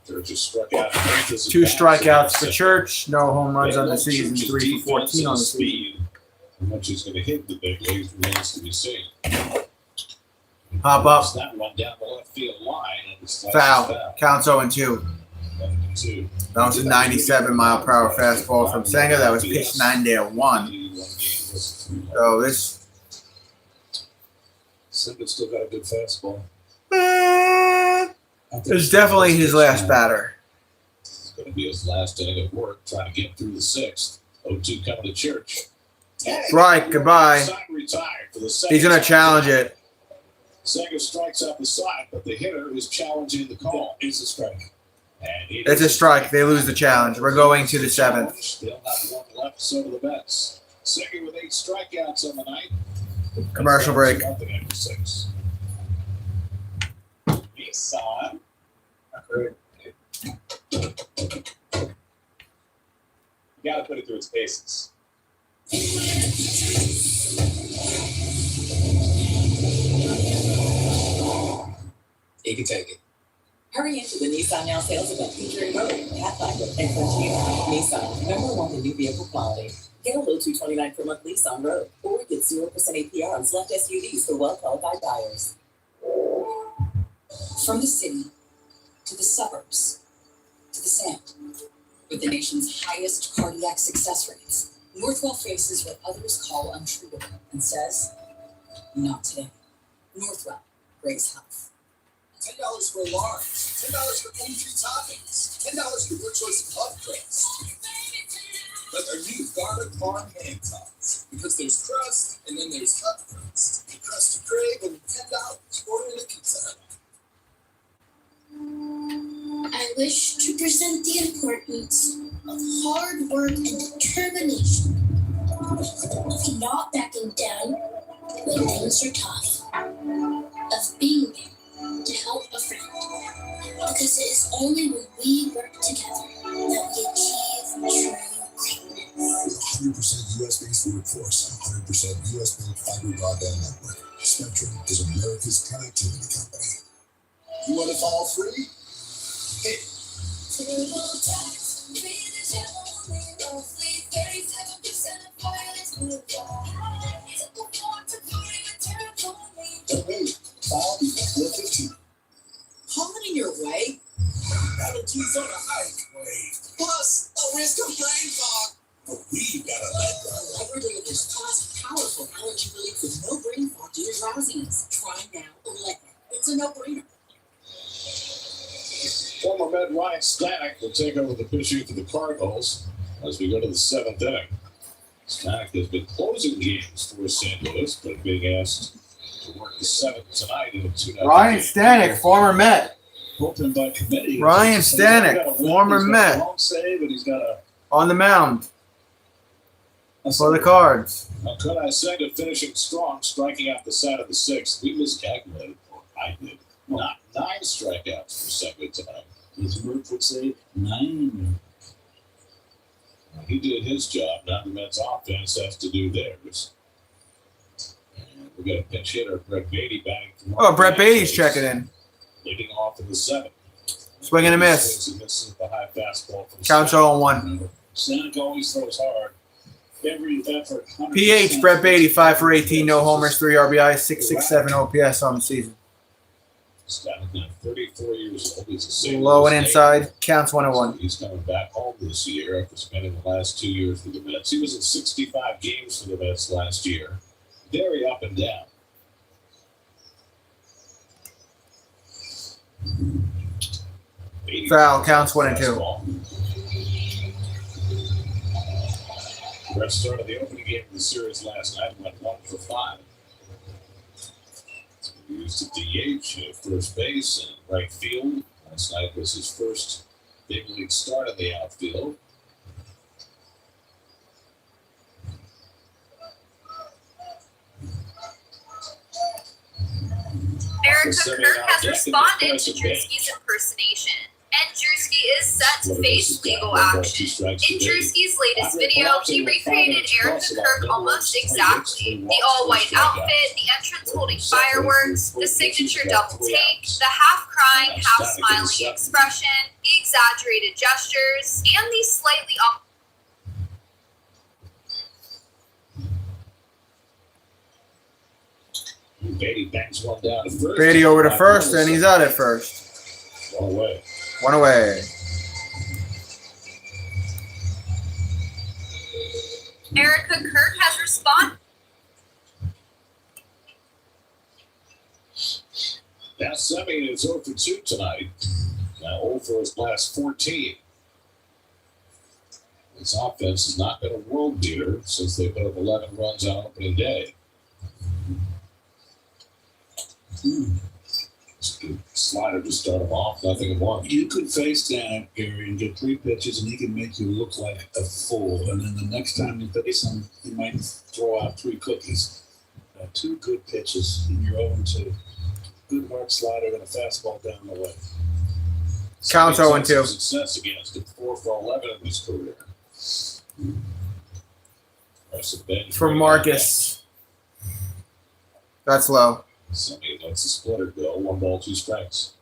Church just struck out. 2 strikeouts for Church. No home runs on the season. 3 for 14 on the season. How much he's going to hit the big leagues remains to be seen. Pop up. That one down the left field line. Foul. Counts 0 and 2. That was a 97-mile-per-hour fastball from Senga. That was pitched 9-1. So this. Senga still got a good fastball. It's definitely his last batter. It's going to be his last inning of work, trying to get through the 6th. 0-2 coming to Church. Right, goodbye. He's going to challenge it. Senga strikes out the side, but the hitter is challenging the call. It's a strike. It's a strike. They lose the challenge. We're going to the 7th. Still not 1 left, so to the Mets. Senga with 8 strikeouts on the night. Commercial break. Nissan. You got to put it through its paces. You can take it. Hurry into the Nissan Now sales event featuring Rogue, Pathfinder, and Frontier. Nissan, #1 in new vehicle quality. Get a low $229 per month lease on Rogue, or get 0% APR on select SUVs for well-qualified buyers. From the city to the suburbs to the sand, with the nation's highest cardiac success rates, Northwell faces what others call untreatable and says, not today. Northwell, Grace Health. $10 for a large, $10 for any 3 toppings, $10 for your choice of puff crust. But our new garlic parm hand tops, because there's crust and then there's puff crust. The crust you crave and $10. Order in a pizza. And wish to present the importance of hard work and determination. Of not backing down when things are tough. Of being there to help a friend. Because it is only when we work together that we achieve true greatness. 100% US-based workforce, 100% US-built fiber broadband network. Spectrum is America's connectivity company. You want to fall free? Hey. TurboTax, free the channel, roughly 37% of wireless worldwide. Don't wait. File before 4/15. Hauling in your way? Allergies on a hike. Wait. Plus, a risk of brain fog. But we've got Allegra. Allegra delivers fast, powerful allergy relief with no brain fog due to drowsiness. Try now, Allegra. It's a no-brainer. Former Met Ryan Stanek will take over the pitching for the Cardinals as we go to the 7th inning. Stanek has been closing games for St. Louis, but being asked to work the 7th tonight in a 2-0 Ryan game. Stanek, former Met. Bullpen by committee. Ryan He's got a Stanek, win, former he's got a Met. long save, and he's got On the mound a for the Cards. Now, could I say to finishing strong, striking out the side of the 6th? We miscalculated, or I did. Not 9 strikeouts for Senga tonight. His work would say 9. He did his job. Now the Mets offense has to do theirs. And we got a pinch hitter, Brett Beatty, batting for Oh, Brett Beatty's checking in. leading off in the 7th. Swing and a miss. Swings and misses the high fastball from Counts Stanek. 0-1. Stanek always throws hard. Every effort. 100%. PH, Brett Beatty, 5 for 18, no homers, 3 RBIs, 667 OPS on the season. Stanek now 34 years old. He's a St. Low Louis and native. inside, counts 1-1. He's coming back home this year after spending the last 2 years with the Mets. He was in 65 games for the Mets last year. Very up and down. Foul, counts 1-2. Brett started the opening game of the series last night and went 1 for 5. He used a DH at first base and right field. Last night was his first big league start in the outfield. Erica Kirk has responded to Drewski's impersonation, and Drewski is set to face legal action. In Drewski's latest video, he recreated Erica Kirk almost exactly. The all-white outfit, the entrance holding fireworks, the signature double take, the half-crying, half-smiling expression, the exaggerated gestures, and the slightly off. Beatty bangs one down to first. Beatty over to first, and he's out at first. One away. 1 away. Erica Kirk has responded. Now Semien is 0 for 2 tonight. Now 0 for his last 14. This offense has not been a world beater since they put up 11 runs on opening day. It's a good slider to start him off, nothing in one. You could face Stanek, Gary, and get 3 pitches, and he can make you look like a fool. And then the next time you face him, he might throw out 3 cookies. 2 good pitches, and you're 0-2. Good hard slider and a fastball down the way. Counts 0-2. Success against him, 4 for 11 in his career. For Marcus. That's low. Semien lets the splitter go. 1 ball, 2 strikes.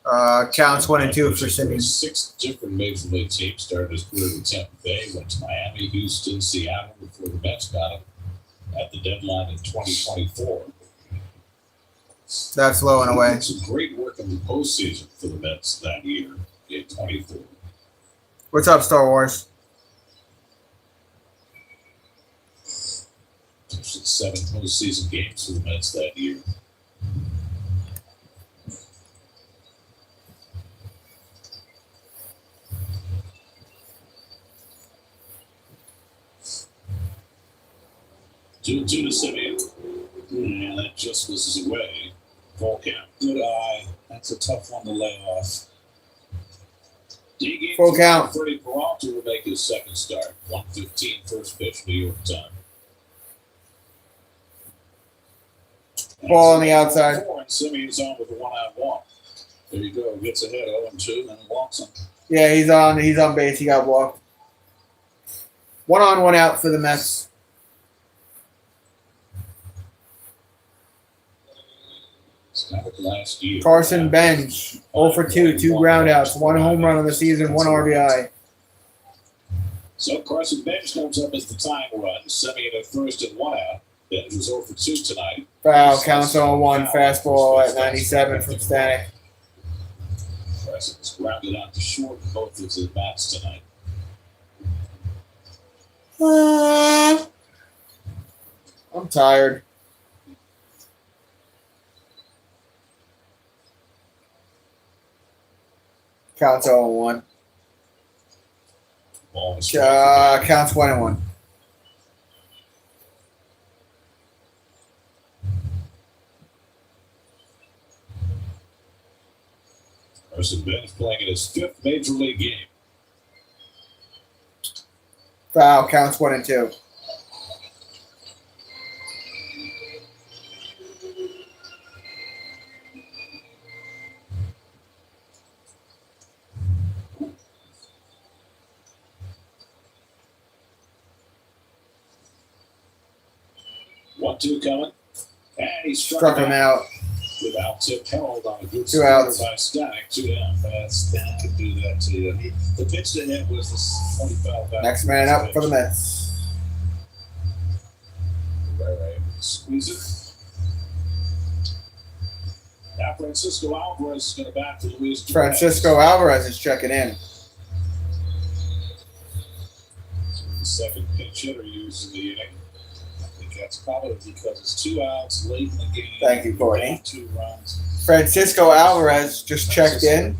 Counts 1-2 for Semien. 6 different major league teams started his career with Tampa Bay, went to Miami, Houston, Seattle before the Mets got him at the deadline in 2024. That's low and away. Some great work in the postseason for the Mets that year in 24. What's up, Star Wars? There's 7 postseason games for the Mets that year. Two to Semien. And that just misses away. Full count. Good eye. That's a tough one to lay off. Full count. Freddie Peralta will make his second start. 1:15 first pitch, New York time. Ball on the outside. And Simeon's on with a 1-out walk. There you go. Gets ahead 0-2 and walks him. Yeah, he's on base. He got walked. 1 on, 1 out for the Mets. Last year. Carson Bench, 0 for 2, 2 groundouts, 1 home run on the season, 1 RBI. So Carson Bench comes up as the tying run. Simeon at first and 1 out. Bench was 0 for 2 tonight. Foul, counts 0-1, fastball at 97 from Stanek. Carson was grounded out to short in both of his at-bats tonight. I'm tired. Counts 0-1. Counts 1-1. Carson Bench playing in his 5th major league game. Foul, counts 1-2. One-two coming, and he Struck him out. Without tip held on a good 2 outs by Stanek. 2 down. Stanek could do that to you. The pitch to him was the 25 back. Next man up for the Mets. Right. Squeeze it. Now Francisco Alvarez is going to bat for Luis Perez. Francisco Alvarez is checking in. The second pinch hitter used in the inning. That's probably because it's 2 outs late in the game. Thank you, Courtney. 2 runs. Francisco Alvarez just checked in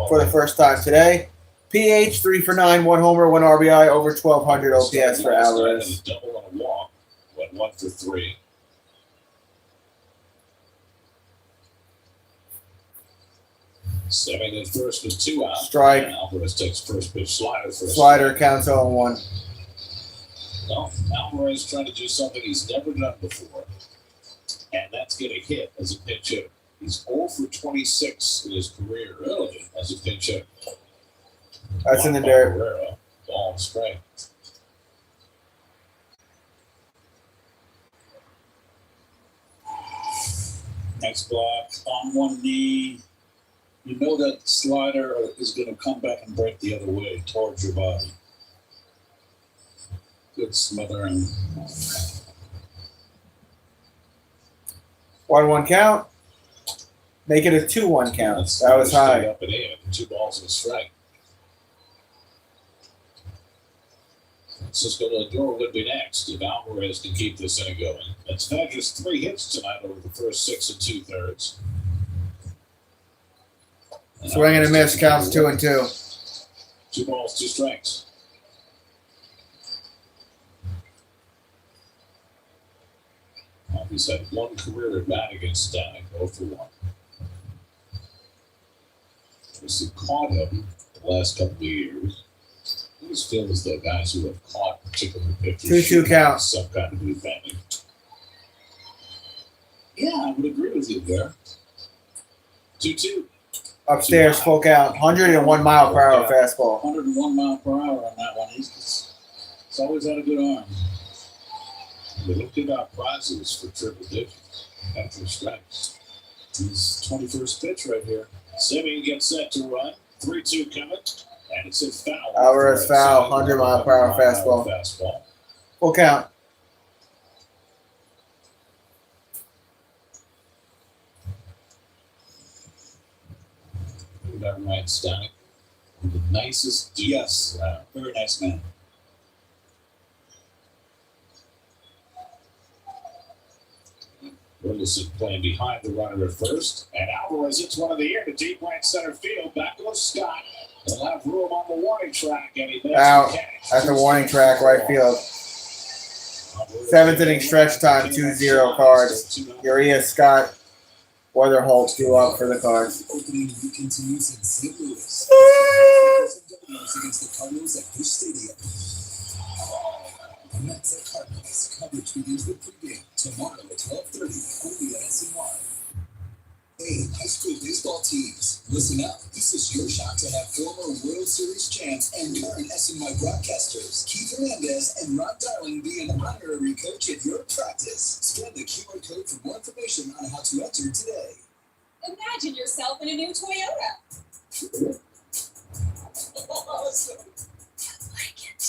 for the first time today. PH 3 for 9, 1 homer, 1 RBI, over 1,200 OPS for Alvarez. A double on a walk, went 1 for 3. Stepping in first with 2 outs. Strike. Alvarez takes first pitch slider for a Slider counts 0-1. Well, Alvarez trying to do something he's never done before, and that's get a hit as a pinch hitter. He's 0 for 26 in his career, really, as a pinch hitter. That's in the dirt. Guerrero, ball and strike. Next block, on one knee. You know that slider is going to come back and break the other way towards your body. Good smothering. 1-1 count. Make it a 2-1 count. That was high. Up and in. 2 balls and a strike. Francisco Lindor would be next if Alvarez can keep this inning going. That's Badgers 3 hits tonight over the first 6 2/3. Swing and a miss counts 2-2. 2 balls, 2 strikes. He's had 1 career at bat against Stanek, 0 for 1. He caught him the last couple of years. I always feel as though guys who have caught particular pitchers 2-2 count. Some kind of advantage. Yeah, I would agree with you there. 2-2. Upstairs, full count. 101 mile per hour fastball. 101 mile per hour on that one. He's always had a good arm. They don't give out prizes for triple digits after strikes. His 21st pitch right here. Simeon gets set to run. 3-2 coming. And it's a foul. Alvarez foul. 100 mile per hour fastball. Full count. That right, Stanek. The nicest dude. Yes, very nice man. Wilson playing behind the runner at first, and Alvarez hits one of the air to deep right center field. Back goes Scott. They'll have room on the warning track, and he makes out the catch. at the warning track, right field. 7th inning stretch time, 2-0 Cards. Urias Scott Weather Hulk 2 up for the Cards. Opening week continues in St. Louis. Against the Cardinals at Busch Stadium. The Mets at Cardinals. Coverage begins with pregame tomorrow at 12:30. Only at SNY. Hey, high school baseball teams, listen up. This is your shot to have former World Series champs and current SNY broadcasters Keith Hernandez and Ron Darling be an honorary coach at your practice. Scan the QR code for more information on how to enter today. Imagine yourself in a new Toyota. Awesome. I like it.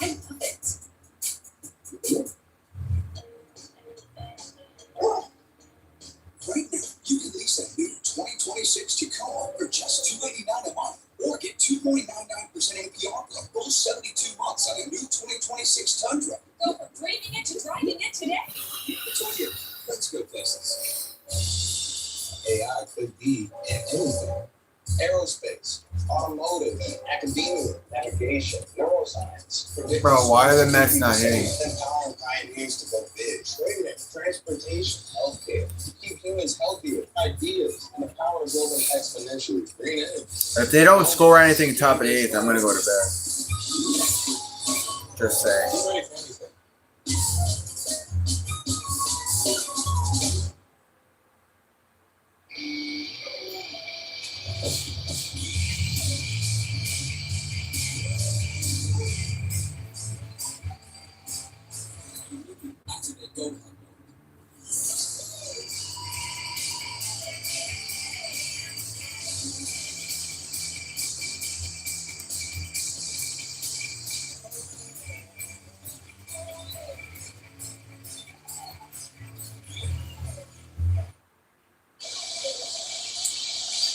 I love it. Right now, you can lease a new 2026 Tacoma for just $289 a month, or get 2.99% APR for a full 72 months on a new 2026 Tundra. Go from dreaming it to driving it today. Toyota, let's go places. AI could be in anything. Aerospace, automotive, academia, navigation, neuroscience. Bro, why are the Mets not hitting? Empowering pioneers to go big. Trading, transportation, healthcare. Keep humans healthier. Ideas and the power of building exponentially. Green energy. If they don't score anything top of the 8th, I'm gonna go to bed. Just saying.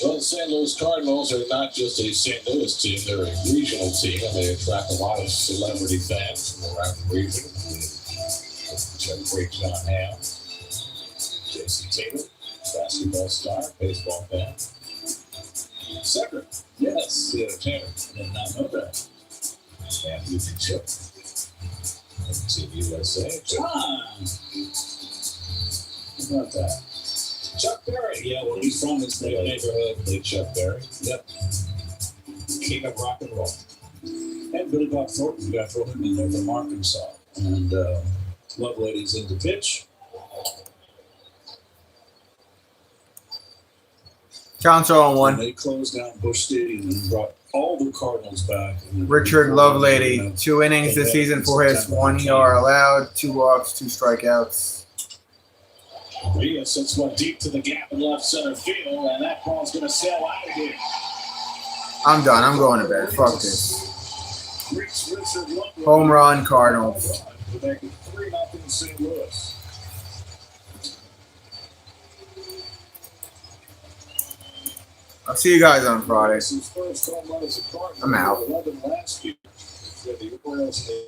Well, the St. Louis Cardinals are not just a St. Louis team, they're a regional team, and they attract a lot of celebrity fans from around the region. Great John Hamm, J.C. Taylor, basketball star, baseball fan. Second, yes, the entertainer. I did not know that. And you can chip. Team USA. John! How about that? Chuck Berry. Yeah, well, he's from this neighborhood. Played Chuck Berry. Yep. King of rock and roll. And Billy Bob Thornton. You got to throw him in there from Arkansas. And Love Ladies in the pitch. Counts are on one. They closed down Busch Stadium and brought all the Cardinals back. Richard Lovelady, 2 innings this season, 4 hits, 1 ER allowed, 2 walks, 2 strikeouts. Rios sends one deep to the gap in left center field, and that ball's going to sail out of here. I'm done. I'm going to bed. Fuck this. Home run, Cardinals. They're making 3-0 St. Louis. I'll see you guys on Friday. His first home run as a Cardinal. I'm out. 11 last year. The Orioles